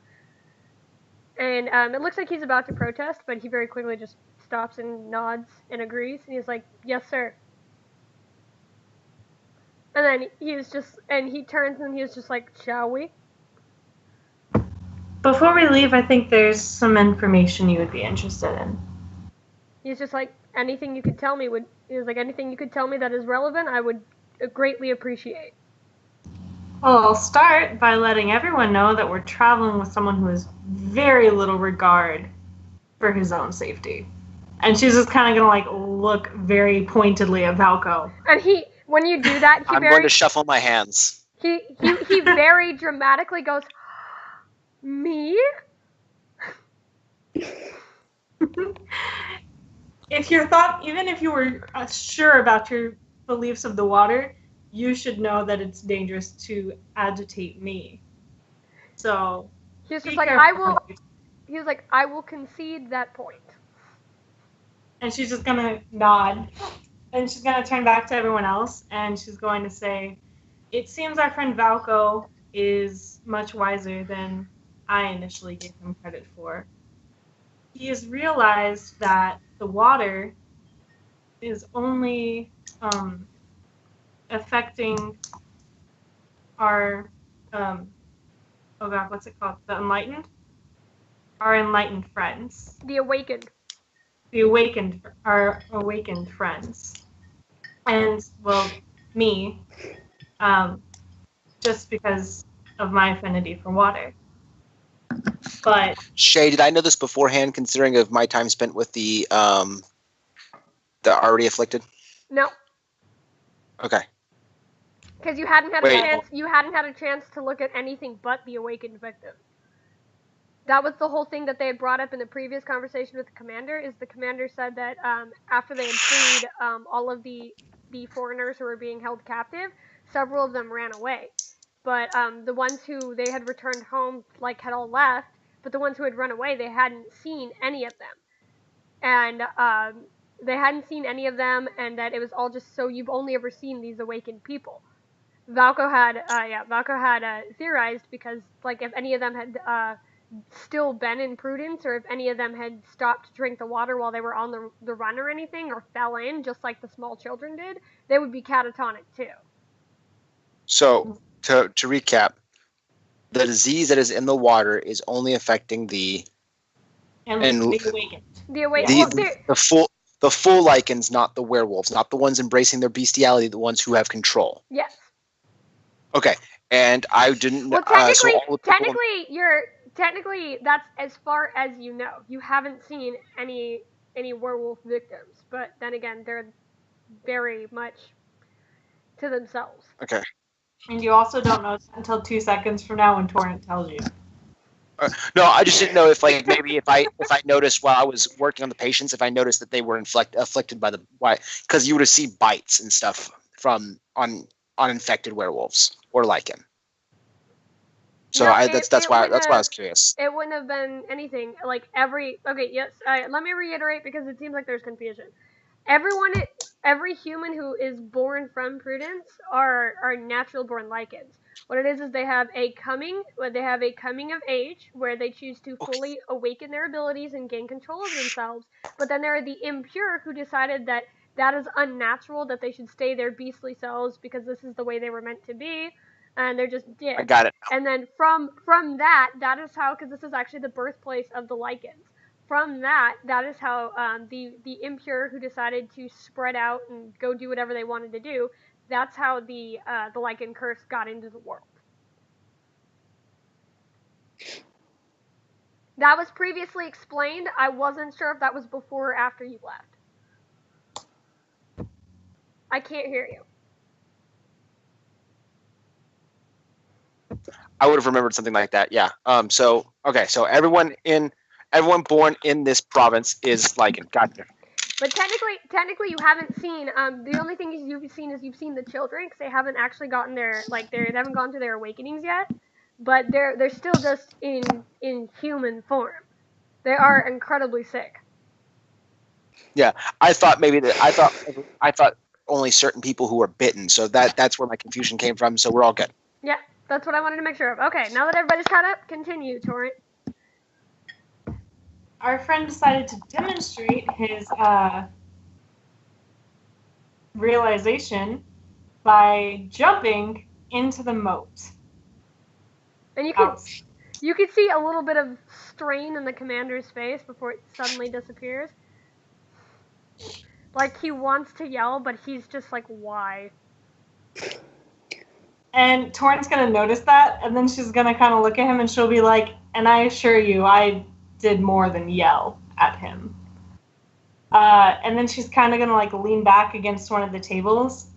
And it looks like he's about to protest, but he very quickly just stops and nods and agrees. And he's like, yes, sir. And then he turns and he's just like, shall we? Before we leave, I think there's some information you would be interested in. He's just like, anything you could tell me that is relevant, I would greatly appreciate. Well, I'll start by letting everyone know that we're traveling with someone who has very little regard for his own safety. And she's just kind of going to, like, look very pointedly at Valko. And when you do that, I'm going to shuffle my hands. He very dramatically goes, Me? Even if you were sure about your beliefs of the water, you should know that it's dangerous to agitate me. So He was be just like, careful. he was like, I will concede that point. And she's just gonna nod, and she's gonna turn back to everyone else, and she's going to say, "It seems our friend Valko is much wiser than I initially gave him credit for. He has realized that the water is only affecting our oh god, what's it called? The enlightened? Our enlightened friends. The awakened. Our awakened friends. And, well, me, just because of my affinity for water. But Shay, did I know this beforehand, considering of my time spent with the already afflicted? No. Okay. Because you hadn't had Wait. a chance. You hadn't had a chance to look at anything but the awakened victim. That was the whole thing that they had brought up in the previous conversation with the commander. Is the commander said that after they had freed all of the foreigners who were being held captive, several of them ran away. But the ones who they had returned home had all left. But the ones who had run away, they hadn't seen any of them. And they hadn't seen any of them, and that it was all just so you've only ever seen these awakened people. Valko had theorized because if any of them had still been in Prudence, or if any of them had stopped to drink the water while they were on the run or anything, or fell in just like the small children did, they would be catatonic too. So to recap, the disease that is in the water is only affecting the awakened. The full Lycans, not the werewolves, not the ones embracing their bestiality, the ones who have control. Yes. Okay, and I didn't. Well, technically that's as far as you know. You haven't seen any werewolf victims, but then again, they're very much to themselves. Okay. And you also don't know until 2 seconds from now when Torrent tells you. No, I just didn't know if maybe if I noticed while I was working on the patients, if I noticed that they were afflicted by because you would see bites and stuff from on infected werewolves or Lycan. So no, that's why I was curious. It wouldn't have been anything let me reiterate because it seems like there's confusion. Every human who is born from Prudence are natural born Lycans. What it is they have a coming of age where they choose to fully awaken their abilities and gain control of themselves. But then there are the impure who decided that is unnatural, that they should stay their beastly selves because this is the way they were meant to be, and they're just did. I got it. And then from that is how, because this is actually the birthplace of the Lycans. From that is how the impure who decided to spread out and go do whatever they wanted to do. That's how the Lycan curse got into the world. That was previously explained. I wasn't sure if that was before or after you left. I can't hear you. I would have remembered something like that. Yeah. So everyone born in this province is Lycan. Gotcha. But technically, you haven't seen. The only thing you've seen the children, because they haven't actually gotten they haven't gone to their awakenings yet. But they're still just in human form. They are incredibly sick. Yeah, I thought only certain people who were bitten. So that's where my confusion came from. So we're all good. Yeah, that's what I wanted to make sure of. Okay, now that everybody's caught up, continue, Torrent. Our friend decided to demonstrate his realization by jumping into the moat. And you could see a little bit of strain in the commander's face before it suddenly disappears. Like he wants to yell, but he's just like, why? And Torrent's gonna notice that, and then she's gonna kind of look at him, and she'll be like, "And I assure you, I did more than yell at him." And then she's kind of gonna lean back against one of the tables,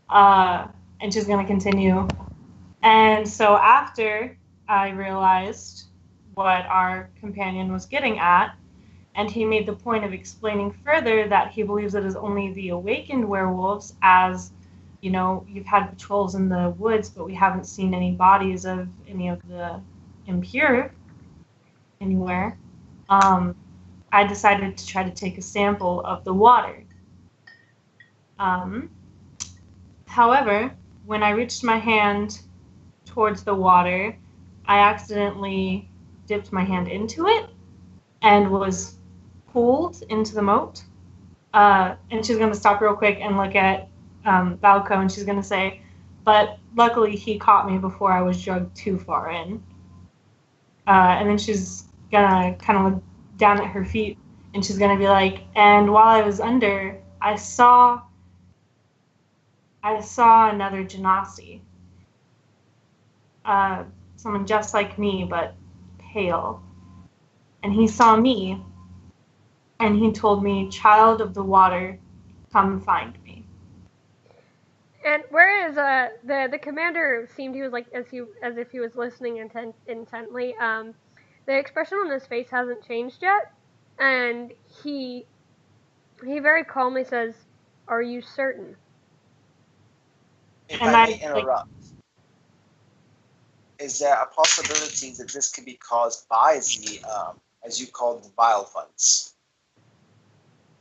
and she's gonna continue. And so after I realized what our companion was getting at, and he made the point of explaining further that he believes it is only the awakened werewolves, as, you know, you've had patrols in the woods, but we haven't seen any bodies of any of the impure anywhere. I decided to try to take a sample of the water. However, when I reached my hand towards the water, I accidentally dipped my hand into it and was pulled into the moat. And she's going to stop real quick and look at Valco, and she's going to say, but luckily he caught me before I was dragged too far in. And then she's going to kind of look down at her feet, and she's going to be like, and while I was under, I saw another Genasi. Someone just like me, but pale. And he saw me, and he told me, child of the water, come find me. And whereas the commander seemed he was like as if he was listening intently, the expression on his face hasn't changed yet, and he very calmly says, "Are you certain?" If And I may I, interrupt, is there a possibility that this could be caused by the, as you called the bile funds?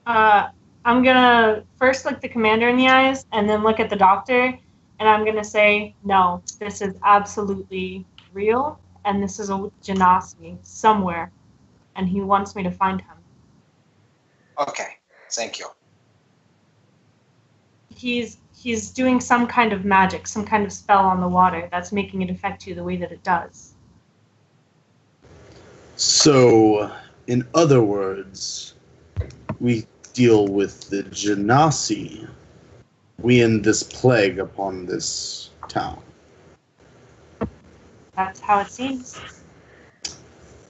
I'm gonna first look the commander in the eyes and then look at the doctor, and I'm gonna say, no, this is absolutely real, and this is a Genasi somewhere, and he wants me to find him. Okay, thank you. He's doing some kind of magic, some kind of spell on the water that's making it affect you the way that it does. So, in other words, we deal with the Genasi. We end this plague upon this town. That's how it seems.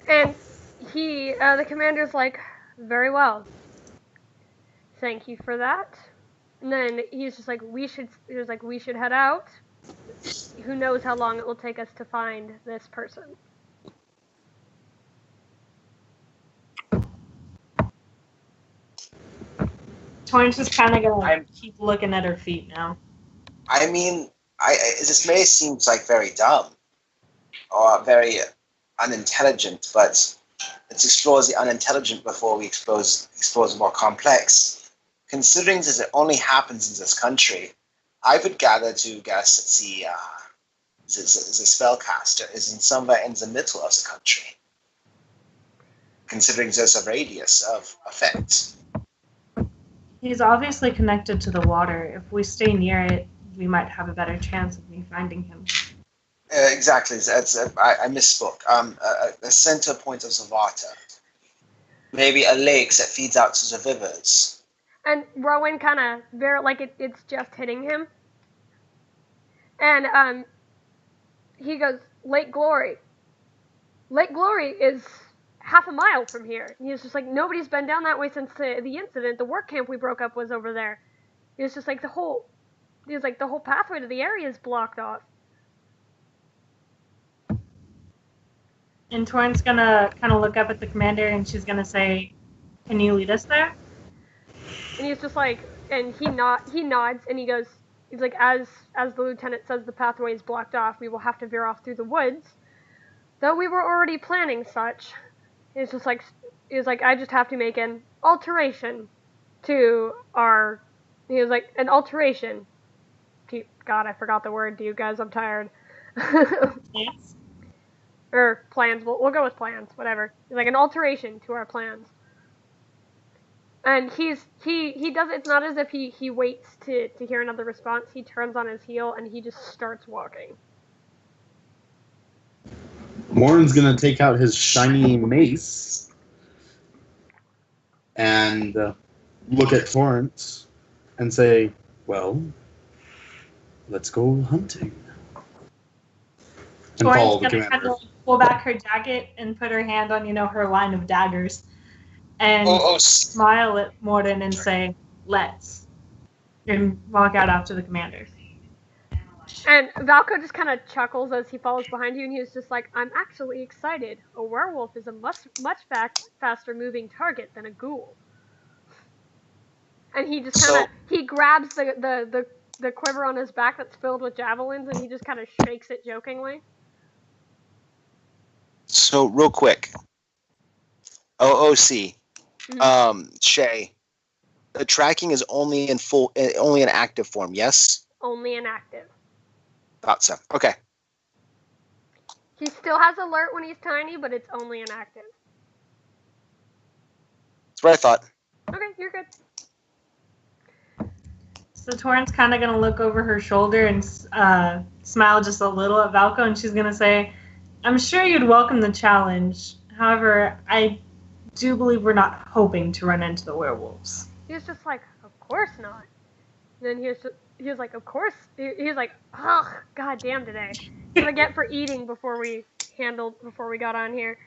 And the commander's like, "Very well. Thank you for that." And then he's just like, we should head out. Who knows how long it will take us to find this person. Torrance just kind of gonna keep looking at her feet now. I mean, this may seem like very dumb or very unintelligent, but let's explore the unintelligent before we explore the more complex. Considering that it only happens in this country, I would gather to guess that the spellcaster is somewhere in the middle of the country. Considering there's a radius of effect. He's obviously connected to the water. If we stay near it, we might have a better chance of me finding him. Exactly. I misspoke. A center point of the water. Maybe a lake that feeds out to the rivers. And Rowan kind of it's just hitting him. And he goes, Lake Glory. Lake Glory is half a mile from here. And he's just like, nobody's been down that way since the incident. The work camp we broke up was over there. He was just like, the whole pathway to the area is blocked off. And Torrance gonna kind of look up at the commander, and she's gonna say, "Can you lead us there?" And he's just like, and he nods, and he's like, as the lieutenant says the pathway is blocked off, we will have to veer off through the woods. Though we were already planning such. He's like, I just have to make an alteration to our. He was like, an alteration. God, I forgot the word. To you guys, I'm tired. Yes. Or plans. We'll go with plans. Whatever. He's like, an alteration to our plans. And he does. It's not as if he waits to hear another response. He turns on his heel and he just starts walking. Morin's gonna take out his shiny mace and look at Torrance and say, "Well, let's go hunting." And follow Torrance the gonna kind commander. of pull back her jacket and put her hand on, her line of daggers, and smile at Morden and say, "Let's," and walk out after the commander. And Valko just kind of chuckles as he follows behind you, and he's just like, I'm actually excited. A werewolf is a much faster moving target than a ghoul. And he just kind of, he grabs the quiver on his back that's filled with javelins, and he just kind of shakes it jokingly. So, real quick. OOC. Shay. The tracking is only in active form, yes? Only in active. Thought so. Okay. He still has alert when he's tiny, but it's only inactive. That's what I thought. Okay, you're good. So Torrent's kind of going to look over her shoulder and smile just a little at Valko, and she's going to say, I'm sure you'd welcome the challenge. However, I do believe we're not hoping to run into the werewolves. He was just like, of course not. And then he was like, of course. He was like, ugh, goddamn today. What I get for eating before we got on here.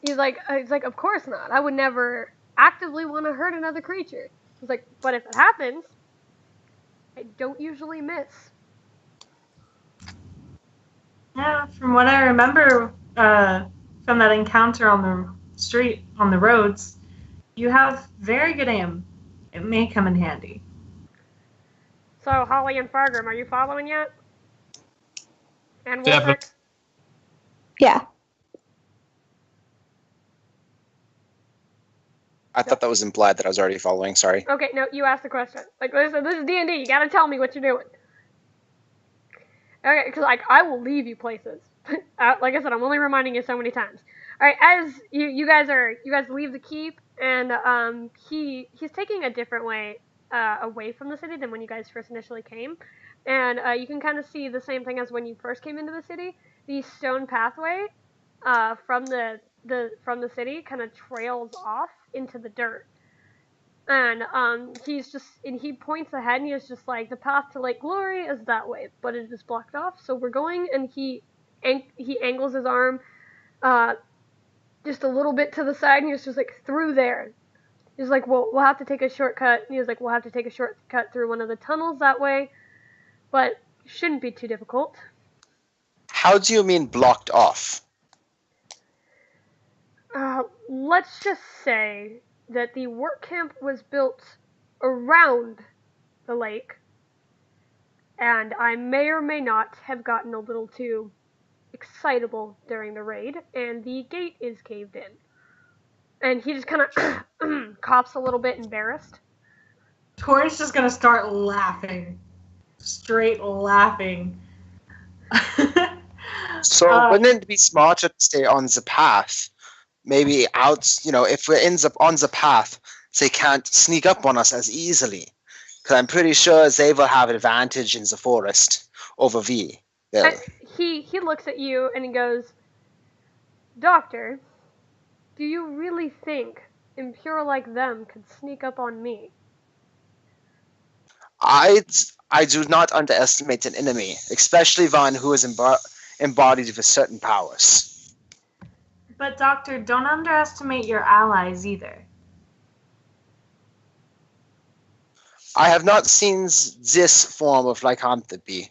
He's like, of course not. I would never actively want to hurt another creature. He's like, but if it happens, I don't usually miss. Yeah, from what I remember from that encounter on the street, on the roads, you have very good aim. It may come in handy. So, Holly and Fargrim, are you following yet? And Definitely. Wolfric? Yeah. I thought that was implied that I was already following. Sorry. Okay, no, you asked the question. Like, listen, this is D&D. You gotta tell me what you're doing. Okay, because, like, I will leave you places. Like I said, I'm only reminding you so many times. Alright, as you guys leave the keep, and he's taking a different way away from the city than when you guys first initially came. And you can kind of see the same thing as when you first came into the city. The stone pathway from the city kind of trails off into the dirt. And he points ahead, and he's just like, the path to Lake Glory is that way, but it is blocked off, so we're going. And he angles his arm just a little bit to the side, and he's just like, through there. He's like, well, we'll have to take a shortcut. And he was like, we'll have to take a shortcut through one of the tunnels that way, but it shouldn't be too difficult. How do you mean blocked off? Let's just say that the work camp was built around the lake, and I may or may not have gotten a little too excitable during the raid, and the gate is caved in. And he just kind of coughs a little bit, embarrassed. Torrent's just going to start laughing. Straight laughing. So wouldn't it be smarter to stay on the path? Maybe out, if we ends up on the path, they can't sneak up on us as easily. Because I'm pretty sure they will have an advantage in the forest over we will. He looks at you and he goes, Doctor, do you really think Impure like them could sneak up on me? I do not underestimate an enemy, especially one who is embodied with certain powers. But Doctor, don't underestimate your allies either. I have not seen this form of lycanthropy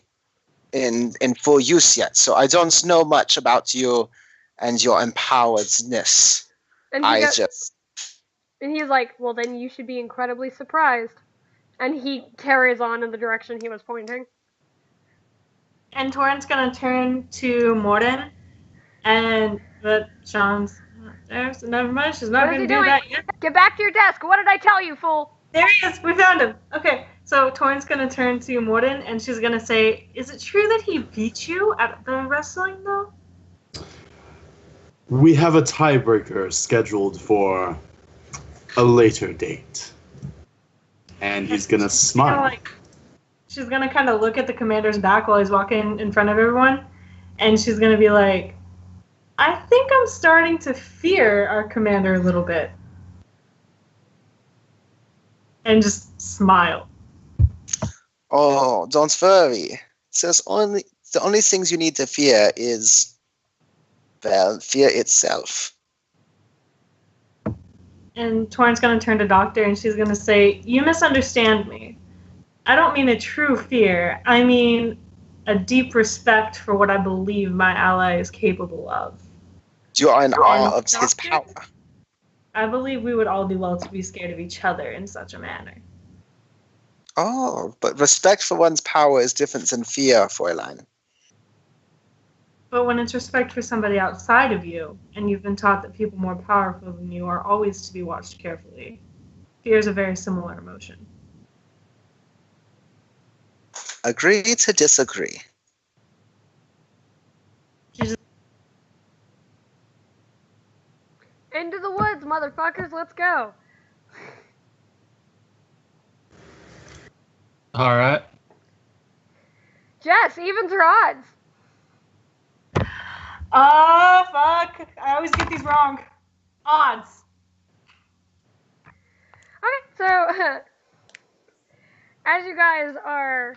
in full use yet, so I don't know much about you and your empoweredness. And he's like, well, then you should be incredibly surprised. And he carries on in the direction he was pointing. And Torrent's gonna turn to Morden, but Sean's not there, so never mind. She's not gonna do that yet. Get back to your desk. What did I tell you, fool? There he is. We found him. Okay, so Torrent's gonna turn to Morden, and she's gonna say, "Is it true that he beat you at the wrestling, though?" We have a tiebreaker scheduled for a later date. And he's gonna smile. She's gonna kind of look at the commander's back while he's walking in front of everyone, and she's gonna be like, I think I'm starting to fear our commander a little bit. And just smile. Oh, don't worry. The only things you need to fear is, well, fear itself. And Torrent's going to turn to Doctor, and she's going to say, you misunderstand me. I don't mean a true fear. I mean a deep respect for what I believe my ally is capable of. You are in awe of his Doctor? power. I believe we would all do well to be scared of each other in such a manner. Oh, but respect for one's power is different than fear, Fräulein. But when it's respect for somebody outside of you, and you've been taught that people more powerful than you are always to be watched carefully, fear is a very similar emotion. Agree to disagree. Into the woods, motherfuckers, let's go. All right. Jess, evens or odds? Fuck. I always get these wrong. Odds. Okay, so as you guys are,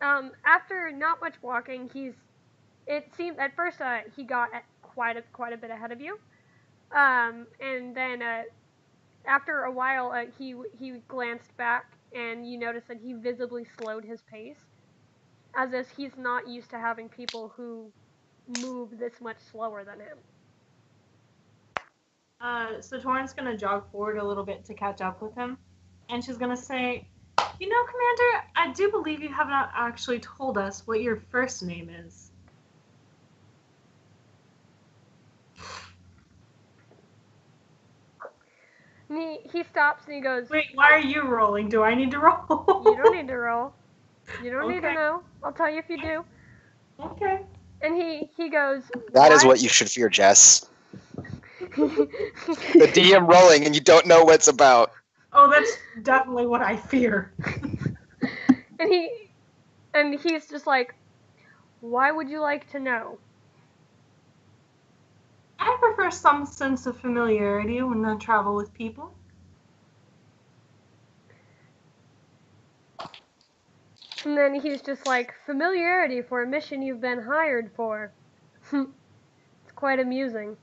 after not much walking, it seemed at first he got quite a bit ahead of you, and then after a while he glanced back and you noticed that he visibly slowed his pace, as if he's not used to having people who move this much slower than him. So Torrent's gonna jog forward a little bit to catch up with him, and she's gonna say, "You know, Commander, I do believe you have not actually told us what your first name is." And he stops and he goes, Wait, why are you rolling? Do I need to roll? "You don't need to roll. You don't need to Okay. know. I'll tell you if you do." Okay. And he goes, That is "Why?" what you should fear, Jess. The DM rolling and you don't know what it's about. Oh, that's definitely what I fear. and he's just like, "Why would you like to know?" I prefer some sense of familiarity when I travel with people. And then he's just like, "Familiarity for a mission you've been hired for." It's quite amusing.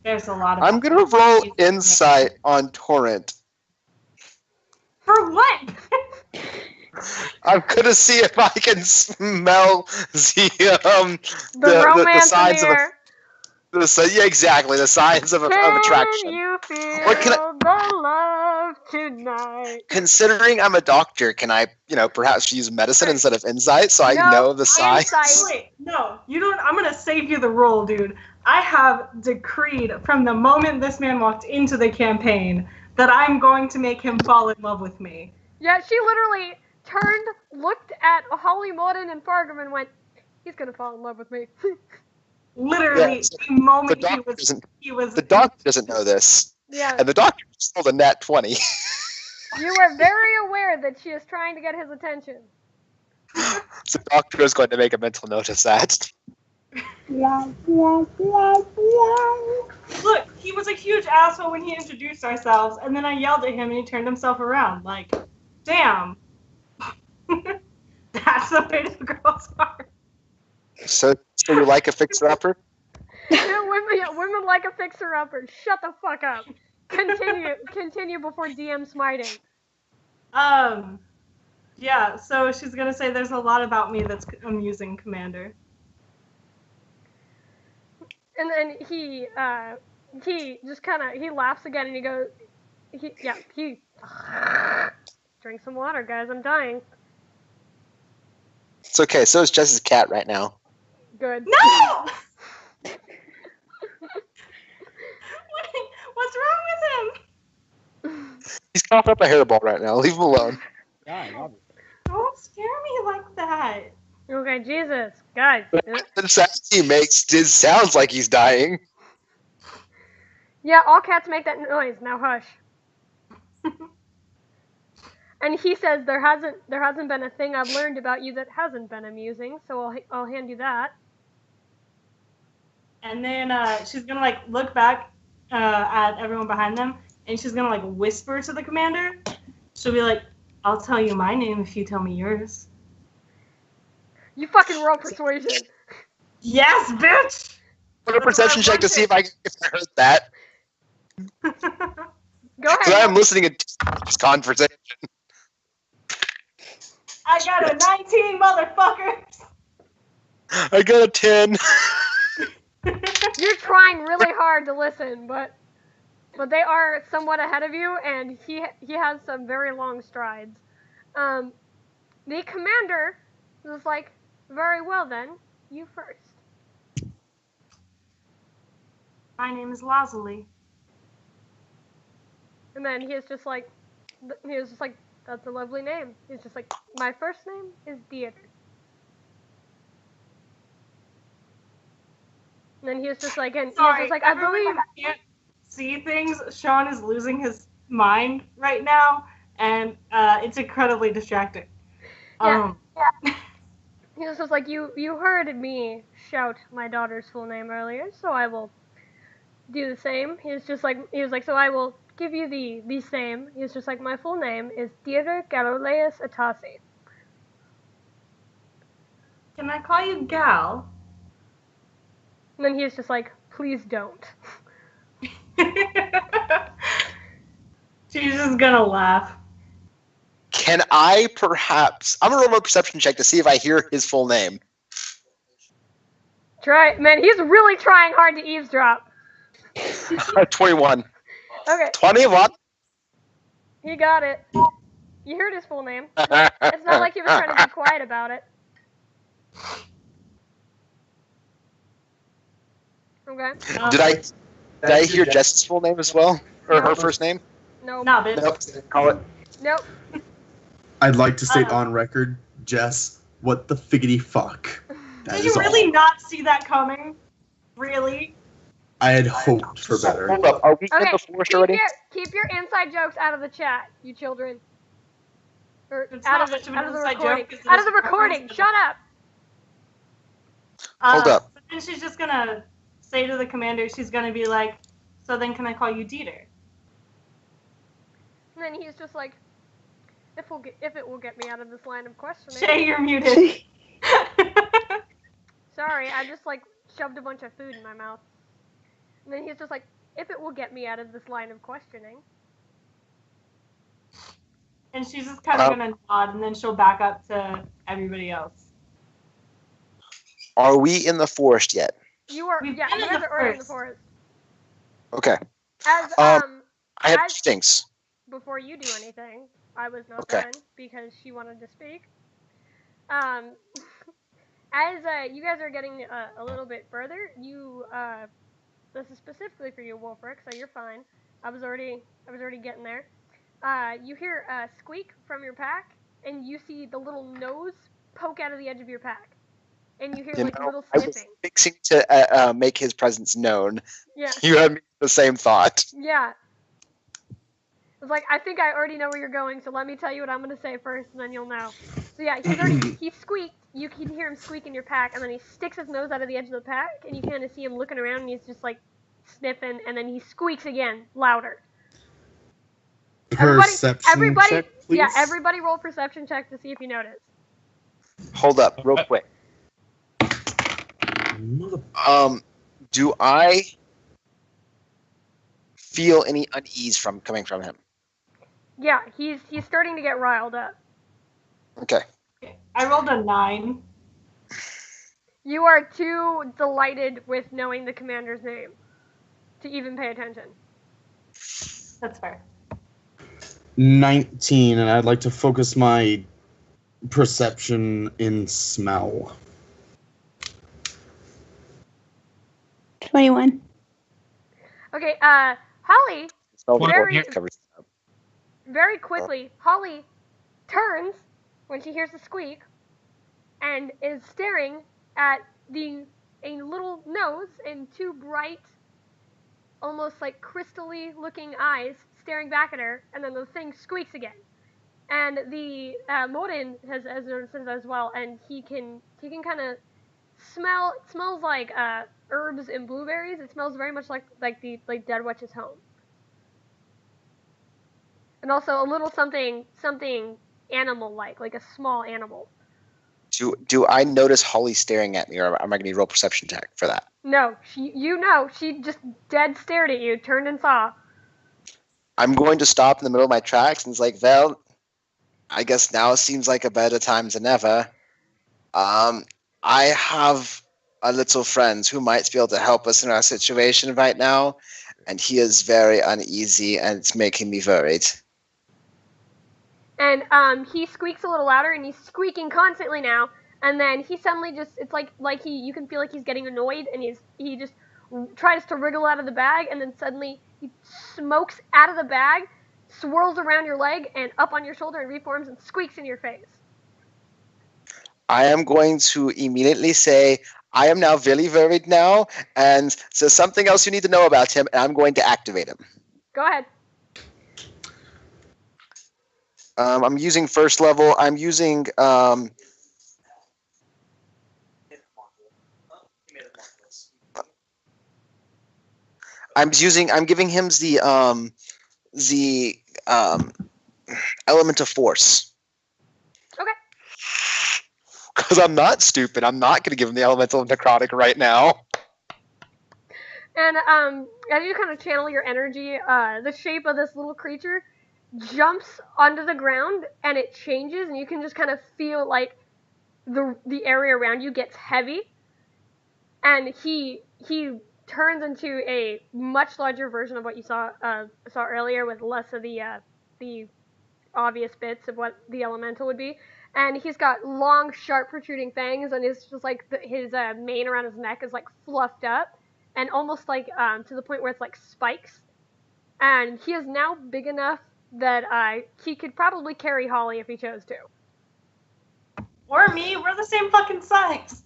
There's a lot of. I'm gonna roll insight on Torrent. For what? I'm gonna see if I can smell The romance signs in the air. yeah, exactly, the signs of attraction. Can you feel What can the love tonight? Considering I'm a doctor, can I, perhaps use medicine instead of insight so I No, know the signs? insight. Wait, no, you don't. I'm gonna save you the roll, dude. I have decreed from the moment this man walked into the campaign that I'm going to make him fall in love with me. Yeah, she literally turned, looked at Holly Morton and Fargum and went, "He's gonna fall in love with me." Literally, Yeah, so the moment the doctor the doctor doesn't know this, Yeah, and the doctor just rolled a nat 20. you are very aware that she is trying to get his attention. So the doctor is going to make a mental note of that. Look, he was a huge asshole when he introduced ourselves, and then I yelled at him and he turned himself around. Like, damn. That's the way to the girl's heart. So you like a fixer-upper? Women like a fixer-upper. Shut the fuck up. Continue before DM smiting. Yeah, so she's gonna say there's a lot about me that's amusing, Commander. And then he just he laughs again and he goes, he drink some water, guys, I'm dying. It's okay, so is Jess's cat right now. Good. No! What's wrong with him? He's coughing up a hairball right now. Leave him alone. Dying, obviously. Don't scare me like that. Okay, Jesus, guys. The sounds he makes sounds like he's dying. Yeah, all cats make that noise. Now hush. And he says there hasn't been a thing I've learned about you that hasn't been amusing. So I'll hand you that. And then she's gonna look back at everyone behind them, and she's gonna whisper to the commander. She'll be like, "I'll tell you my name if you tell me yours." You fucking roll persuasion. Yes, bitch. Put a perception check to see if I heard that. Go Because ahead. I'm listening to this conversation. I got a 19, motherfuckers. I got a 10. You're trying really hard to listen, but they are somewhat ahead of you, and he has some very long strides. The commander was like, very well then, you first. My name is Lazuli. And then he was just like, that's a lovely name. He's just like, my first name is Dieter. And then he was just like, and Sorry, he was just like, I everyone believe. can't see things. Sean is losing his mind right now, and it's incredibly distracting. Yeah. He was just like, you heard me shout my daughter's full name earlier, so I will do the same. He was like, so I will give you the same. He was just like, my full name is Dieter Galoleus Atasi. Can I call you Gal? And then he was just like, please don't. She's just gonna laugh. Can I perhaps... I'm going to roll a perception check to see if I hear his full name. Try, man, he's really trying hard to eavesdrop. 21. Okay, 21. he got it. You heard his full name. It's not like he was trying to be quiet about it. Okay. Did I hear Jess's full name as well? Or her first name? Nope. No, bitch. Nope. Didn't call it. Nope. I'd like to state on record, Jess, what the figgity fuck. That Did is you really all. not see that coming? Really? I had hoped for better. Hold up. Are we in Okay, the forest already? keep your inside jokes out of the chat, you children. Or It's out not of much of the an inside recording. joke, 'cause it Out of is the recording. reference to Shut up. Hold up. So then she's just gonna say to the commander, she's gonna be like, so then can I call you Dieter? And then he's just like, if it will get me out of this line of questioning. Shay, you're muted. Sorry, I just like shoved a bunch of food in my mouth. And then he's just like, if it will get me out of this line of questioning. And she's just kind of gonna nod, and then she'll back up to everybody else. Are we in the forest yet? You are, We've yeah, been you in guys the are already in the forest. forest. Okay. As I have as- two things. before you do anything, I was not Okay. done because she wanted to speak. As you guys are getting a little bit further, this is specifically for you, Wolfric, so you're fine. I was already getting there. You hear a squeak from your pack, and you see the little nose poke out of the edge of your pack, and you hear like a little I was sniffing. fixing to make his presence known. Yeah. You had the same thought. Yeah. It's like, I think I already know where you're going, so let me tell you what I'm going to say first, and then you'll know. So yeah, he squeaked. You can hear him squeak in your pack, and then he sticks his nose out of the edge of the pack, and you kind of see him looking around, and he's just like sniffing, and then he squeaks again, louder. Perception check, please. Yeah, everybody roll perception check to see if you notice. Hold up, real quick. Do I feel any unease coming from him? Yeah, he's starting to get riled up. Okay. I rolled a 9. You are too delighted with knowing the commander's name to even pay attention. That's fair. 19, and I'd like to focus my perception in smell. 21. Okay, Holly, Very- Covers it up. very quickly, Holly turns when she hears the squeak and is staring at a little nose and two bright, almost like crystally looking eyes staring back at her, and then the thing squeaks again. And the Morin has noticed it as well, and he can kind of smell. It smells like herbs and blueberries. It smells very much like the Dead Witch's home. And also a little something animal-like a small animal. Do I notice Holly staring at me, or am I going to roll perception check for that? No, she just dead stared at you, turned and saw. I'm going to stop in the middle of my tracks and it's like, well, I guess now seems like a better time than ever. I have a little friend who might be able to help us in our situation right now, and he is very uneasy, and it's making me worried. And he squeaks a little louder, and he's squeaking constantly now. And then he suddenly it's like you can feel like he's getting annoyed, and he just tries to wriggle out of the bag, and then suddenly he smokes out of the bag, swirls around your leg and up on your shoulder and reforms and squeaks in your face. I am going to immediately say, I am now very worried now, and there's something else you need to know about him, and I'm going to activate him. Go ahead. I'm using first level. I'm using I'm giving him the element of force. Okay. Because I'm not stupid. I'm not going to give him the elemental of necrotic right now. And as you kind of channel your energy, the shape of this little creature jumps onto the ground, and it changes, and you can just kind of feel like the area around you gets heavy, and he turns into a much larger version of what you saw earlier, with less of the obvious bits of what the elemental would be. And he's got long, sharp, protruding fangs, and it's just like his mane around his neck is like fluffed up, and almost like to the point where it's like spikes. And he is now big enough that he could probably carry Holly if he chose to. Or me, we're the same fucking size.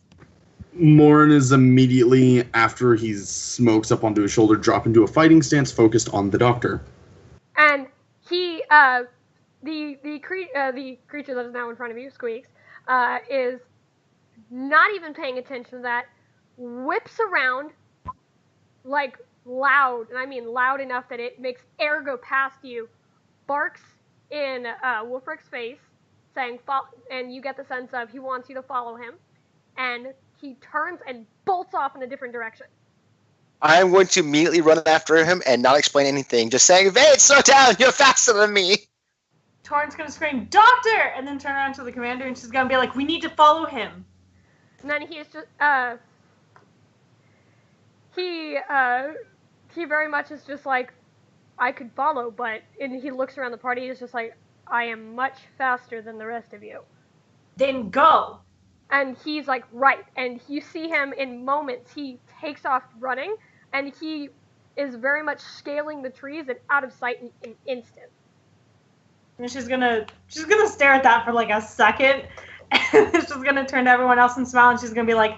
Morin is immediately, after he smokes up onto his shoulder, drop into a fighting stance focused on the doctor. And he, the creature that is now in front of you, Squeaks, is not even paying attention to that, whips around, like, loud, and I mean loud enough that it makes air go past you, barks in Wolfric's face, saying, and you get the sense of he wants you to follow him, and he turns and bolts off in a different direction. I'm going to immediately run after him and not explain anything, just saying, "Vade, slow down, you're faster than me!" Torrent's gonna scream, "Doctor!" and then turn around to the commander, and she's gonna be like, "We need to follow him." And then he's just, he very much is just like, I could follow, but, and he looks around the party, he's just like, I am much faster than the rest of you. Then go. And he's like, right, and you see him in moments, he takes off running, and he is very much scaling the trees and out of sight in an instant. And she's gonna stare at that for like a second, and she's gonna turn to everyone else and smile, and she's gonna be like,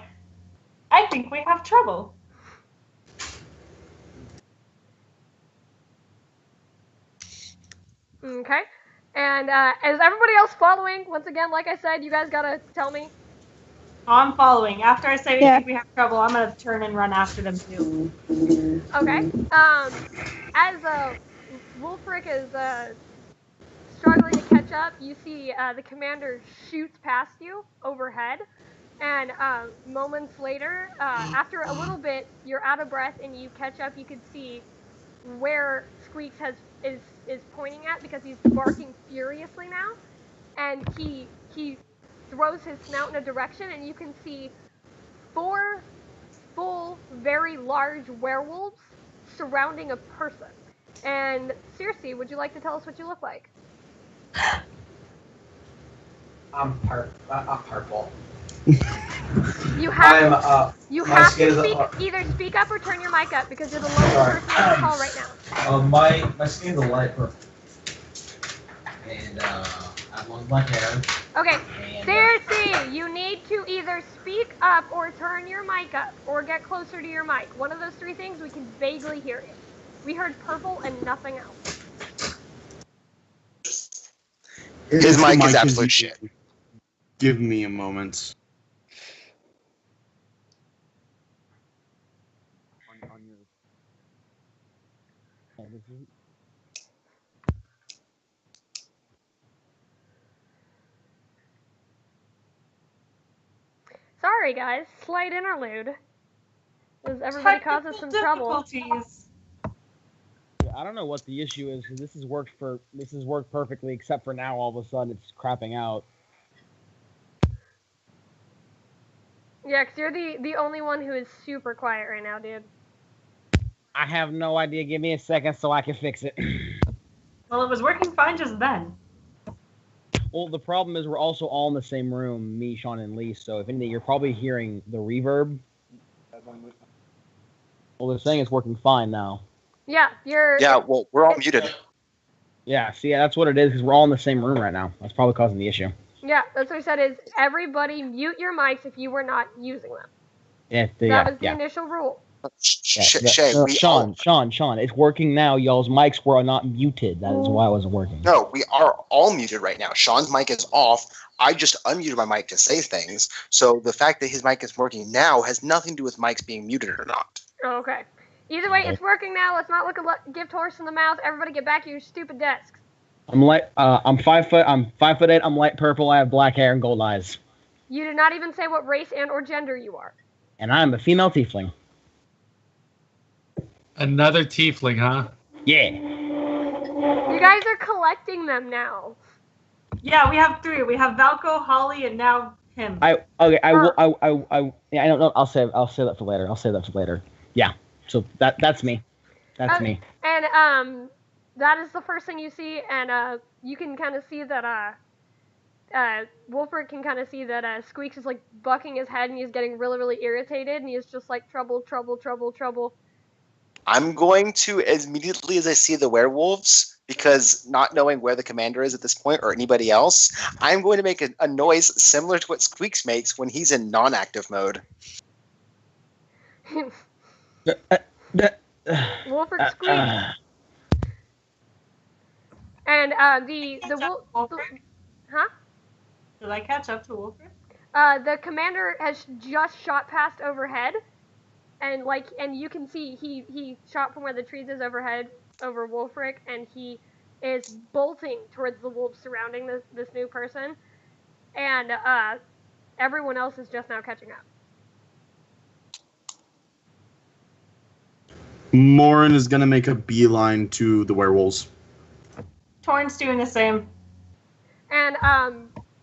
I think we have trouble. Okay. And as everybody else following, once again, like I said, you guys gotta tell me. I'm following. After I say we think we have trouble, I'm gonna turn and run after them too. Okay. As Wolfric is struggling to catch up, you see the commander shoots past you overhead, and moments later, after a little bit, you're out of breath and you catch up. You can see where Squeaks is pointing at, because he's barking furiously now, and he throws his snout in a direction, and you can see 4 full, very large werewolves surrounding a person. And Circe, would you like to tell us what you look like? I'm purple. You have to either speak up or turn your mic up, because you're the lowest person on the call right now. My skin is a light purple. And I have long black hair. Okay, And, Circe, you need to either speak up or turn your mic up or get closer to your mic. One of those 3 things, we can vaguely hear you. We heard purple and nothing else. His mic is absolute shit. Give me a moment. Sorry, guys. Slight interlude. As everybody causes some trouble. Difficulties. I don't know what the issue is, because this has worked perfectly, except for now all of a sudden it's crapping out. Yeah, because you're the only one who is super quiet right now, dude. I have no idea. Give me a second so I can fix it. Well, it was working fine just then. Well, the problem is we're also all in the same room, me, Sean, and Lee, so if anything, you're probably hearing the reverb. Well, they're saying it's working fine now. Yeah, Yeah, well, we're all muted. Yeah, see, that's what it is, because we're all in the same room right now. That's probably causing the issue. Yeah, that's what I said is everybody mute your mics if you were not using them. Yeah, That was the initial rule. Shay, Sean, it's working now. Y'all's mics were not muted. That is why it wasn't working. No, we are all muted right now. Sean's mic is off. I just unmuted my mic to say things. So the fact that his mic is working now has nothing to do with mics being muted or not. Oh, okay. Either way, it's working now. Let's not look a gift horse in the mouth. Everybody get back to your stupid desks. I'm 5 foot. I'm 5'8". I'm light purple. I have black hair and gold eyes. You did not even say what race and or gender you are. And I am a female tiefling. Another tiefling, huh? Yeah. You guys are collecting them now. Yeah, we have 3. We have Valko, Holly, and now him. I don't know. I'll say that for later. Yeah. So that's me. That's me. And that is the first thing you see, and you can kind of see that Wolfert can kind of see that Squeaks is like bucking his head, and he's getting really, really irritated, and he's just like trouble. I'm going to, as immediately as I see the werewolves, because not knowing where the commander is at this point or anybody else, I'm going to make a noise similar to what Squeaks makes when he's in non-active mode. Wolfert squeaks. And the wolf. Huh? Did I catch up to Wolfert? The commander has just shot past overhead, and you can see he shot from where the trees is overhead over Wolfric, and he is bolting towards the wolves surrounding this new person, and everyone else is just now catching up. Morin is gonna make a beeline to the werewolves. Torn's doing the same. And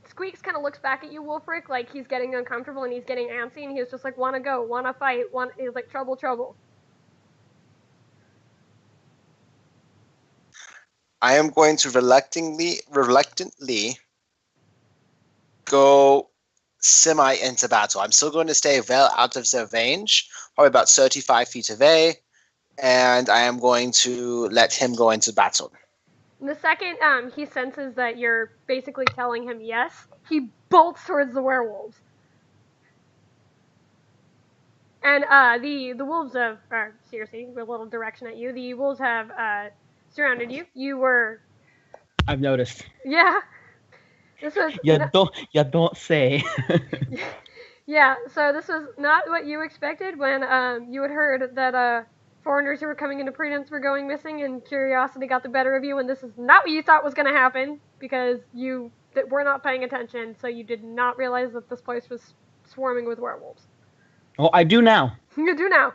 Squeaks kind of looks back at you, Wolfric, like he's getting uncomfortable and he's getting antsy, and he's just like, wanna go, wanna fight, he's like, trouble. I am going to reluctantly go semi into battle. I'm still going to stay well out of their range, probably about 35 feet away, and I am going to let him go into battle. The second he senses that you're basically telling him yes, he bolts towards the werewolves. And the wolves have, seriously, a little direction at you. The wolves have surrounded you. You were. I've noticed. Yeah. This was. You don't say. Yeah. So this was not what you expected when you had heard that foreigners who were coming into Prudence were going missing, and curiosity got the better of you, and this is not what you thought was going to happen, because you were not paying attention, so you did not realize that this place was swarming with werewolves. Well, I do now. You do now.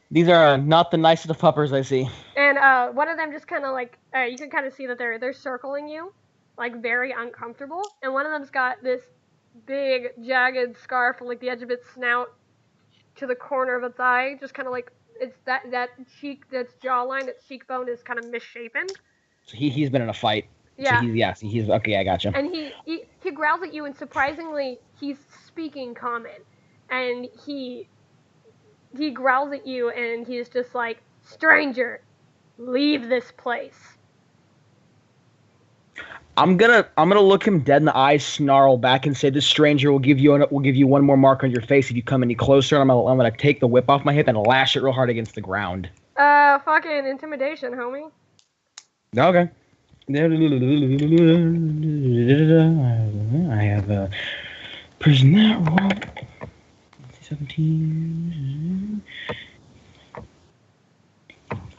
These are not the nicest of puppers I see. And one of them just kind of like, you can kind of see that they're circling you, like very uncomfortable, and one of them's got this big, jagged scar from like the edge of its snout to the corner of its eye, just kind of like, it's that cheek, that's jawline, its cheekbone is kind of misshapen. So he's been in a fight. Yeah. So he's okay. I gotcha. And he growls at you, and surprisingly, he's speaking common, and he growls at you, and he's just like, "Stranger, leave this place." I'm gonna look him dead in the eyes, snarl back, and say, "This stranger will give you one more mark on your face if you come any closer." And I'm gonna take the whip off my hip and lash it real hard against the ground. Fucking intimidation, homie. Okay. I have a prison that roll. 17.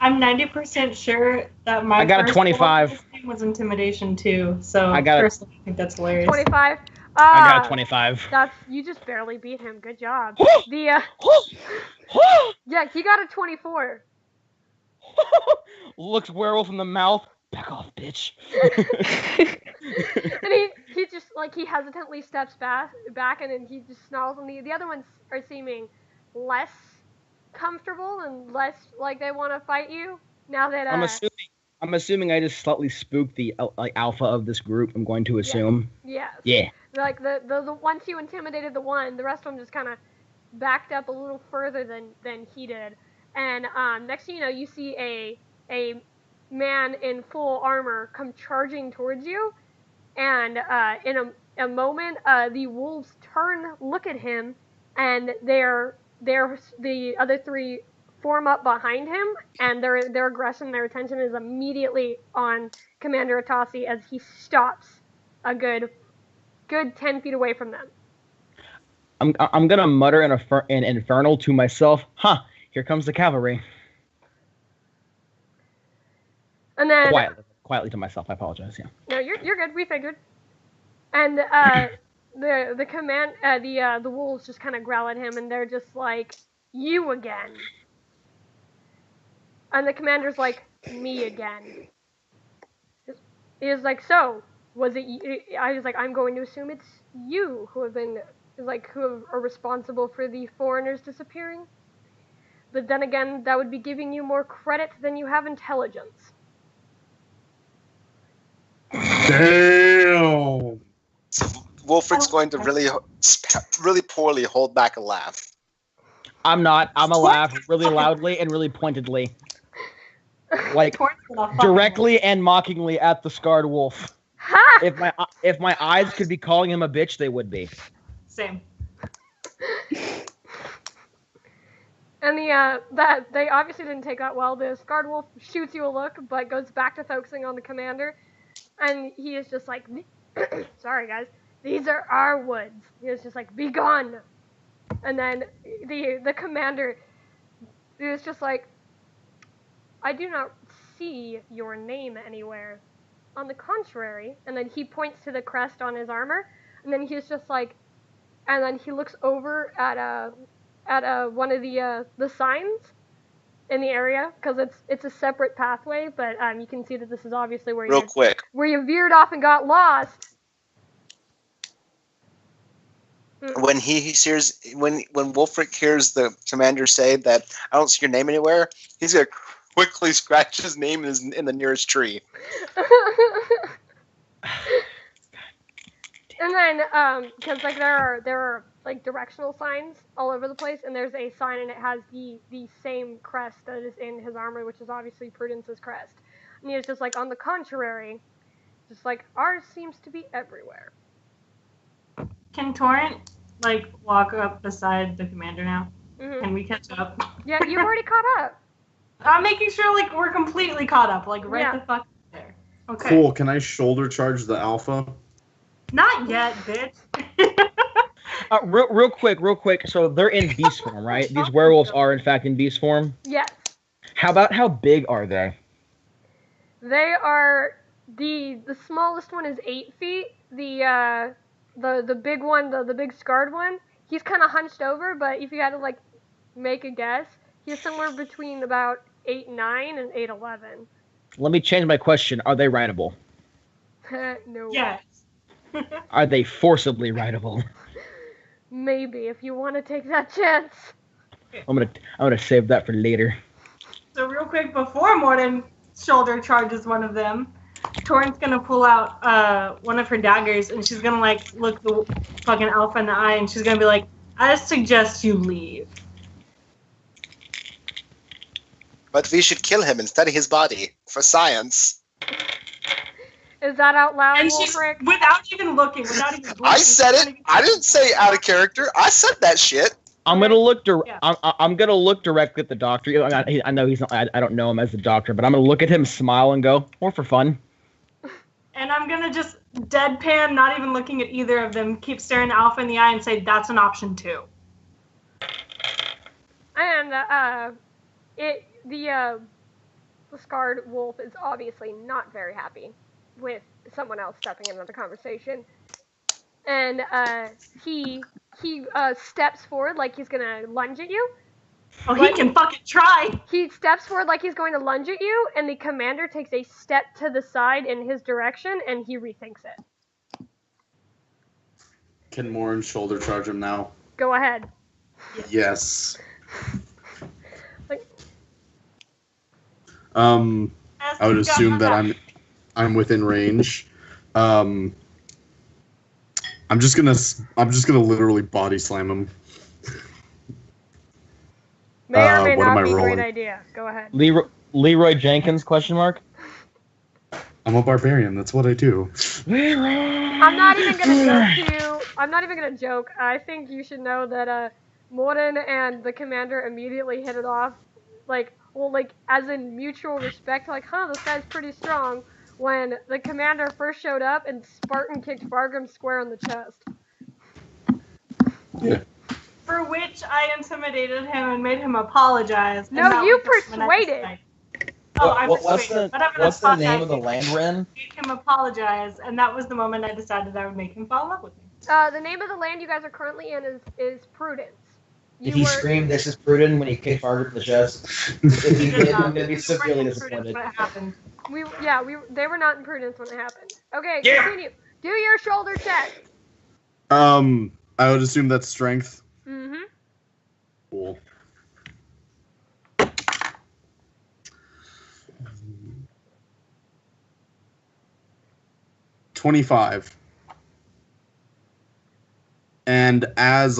I'm 90% sure that my I got a first 25. roll was intimidation too, so I got personally I think that's hilarious. 25. I got a 25. You just barely beat him. Good job. Yeah, he got a 24. Looks werewolf in the mouth. Back off, bitch. And he just like he hesitantly steps back and then he just snarls, and the other ones are seeming less comfortable and less like they want to fight you now that I'm assuming I just slightly spooked the like alpha of this group. I'm going to assume. yes. Yeah. Like the once you intimidated the one, the rest of them just kind of backed up a little further than he did. And next thing you know, you see a man in full armor come charging towards you, and in a moment, the wolves look at him, and the other three form up behind him, and their aggression, their attention is immediately on Commander Atasi as he stops a good 10 feet away from them. I'm gonna mutter an infernal to myself. Huh? Here comes the cavalry. And then Quietly to myself. I apologize. Yeah. no, you're good. We figured. And the wolves just kind of growl at him, and they're just like, "You again." And the commander's like, "Me again." He's like, "So, was it you?" I was like, "I'm going to assume it's you who are responsible for the foreigners disappearing. But then again, that would be giving you more credit than you have intelligence." Damn. Wolfried's going to really poorly hold back a laugh. I'm not. I'm a laugh really loudly and really pointedly. Like directly and mockingly at the scarred wolf. Ha! If my eyes could be calling him a bitch, they would be. Same. And that they obviously didn't take that well. The scarred wolf shoots you a look, but goes back to focusing on the commander, and he is just like, "Sorry guys, these are our woods." He was just like, "Be gone." And then the commander is just like, "I do not see your name anywhere. On the contrary," and then he points to the crest on his armor, and then he's just like, and then he looks over at one of the signs in the area, because it's a separate pathway, but you can see that this is obviously where you veered off and got lost. When when Wolfric hears the commander say that I don't see your name anywhere, he's gonna quickly scratch his name in the nearest tree. And then because like there are like directional signs all over the place, and there's a sign and it has the same crest that is in his armor, which is obviously Prudence's crest. And he's just like, on the contrary, just like, ours seems to be everywhere. Can Torrent like walk up beside the commander now? Mm-hmm. Can we catch up? Yeah, you've already caught up. I'm making sure like we're completely caught up, like right the fuck there. Okay. Cool. Can I shoulder charge the alpha? Not yet, bitch. Real quick. So they're in beast form, right? These werewolves are in fact in beast form. Yes. How big are they? They are the smallest one is 8 feet. The big one, the big scarred one, he's kind of hunched over, but if you had to like make a guess, he's somewhere between about 8'9" and 8'11". Let me change my question. Are they rideable? No. Yes. Are they forcibly rideable? Maybe, if you want to take that chance. I'm gonna save that for later. So real quick, before Morden shoulder charges one of them, Torrent's gonna pull out one of her daggers, and she's gonna like look the fucking alpha in the eye, and she's gonna be like, "I suggest you leave." But we should kill him and study his body for science. Is that out loud, And she's Wolfric? without even looking, without even blinking, I said it. I didn't say out of character. I said that shit. I'm gonna look. Yeah. I'm gonna look directly at the doctor. I know he's not. I don't know him as the doctor, but I'm gonna look at him, smile, and go, "More for fun." And I'm gonna just deadpan, not even looking at either of them, keep staring Alpha in the eye and say, "That's an option too." And the scarred wolf is obviously not very happy with someone else stepping into the conversation, and he steps forward like he's gonna lunge at you, Oh, he can fucking try. He steps forward like he's going to lunge at you, and the commander takes a step to the side in his direction, and he rethinks it. Can Morin shoulder charge him now? Go ahead. Yes. Like, I would assume that I'm within range. I'm just gonna literally body slam him. may or may what am not I be a rolling? great idea. Go ahead. Leroy Jenkins? Question mark. I'm a barbarian. That's what I do. I'm not even gonna joke to you. I'm not even gonna joke. I think you should know that Morin and the commander immediately hit it off, like as in mutual respect. Like, this guy's pretty strong. When the commander first showed up and Spartan kicked Fargrim square in the chest. Yeah. For which I intimidated him and made him apologize. and No, that you was the moment I persuaded. decided- Oh, I What's persuaded. the Whatever what's the fuck name I of the did. land we're in? Made him apologize, and that was the moment I decided I would make him fall in love with me. The name of the land you guys are currently in is Prudence. Did he scream, "This is Pruden" when he kicked Farger in the chest? If he did, I'm gonna be severely disappointed. When it happened. They were not in Prudence when it happened. Okay, Yeah. continue. Do your shoulder check. I would assume that's strength. Mm-hmm. Cool. $25. And as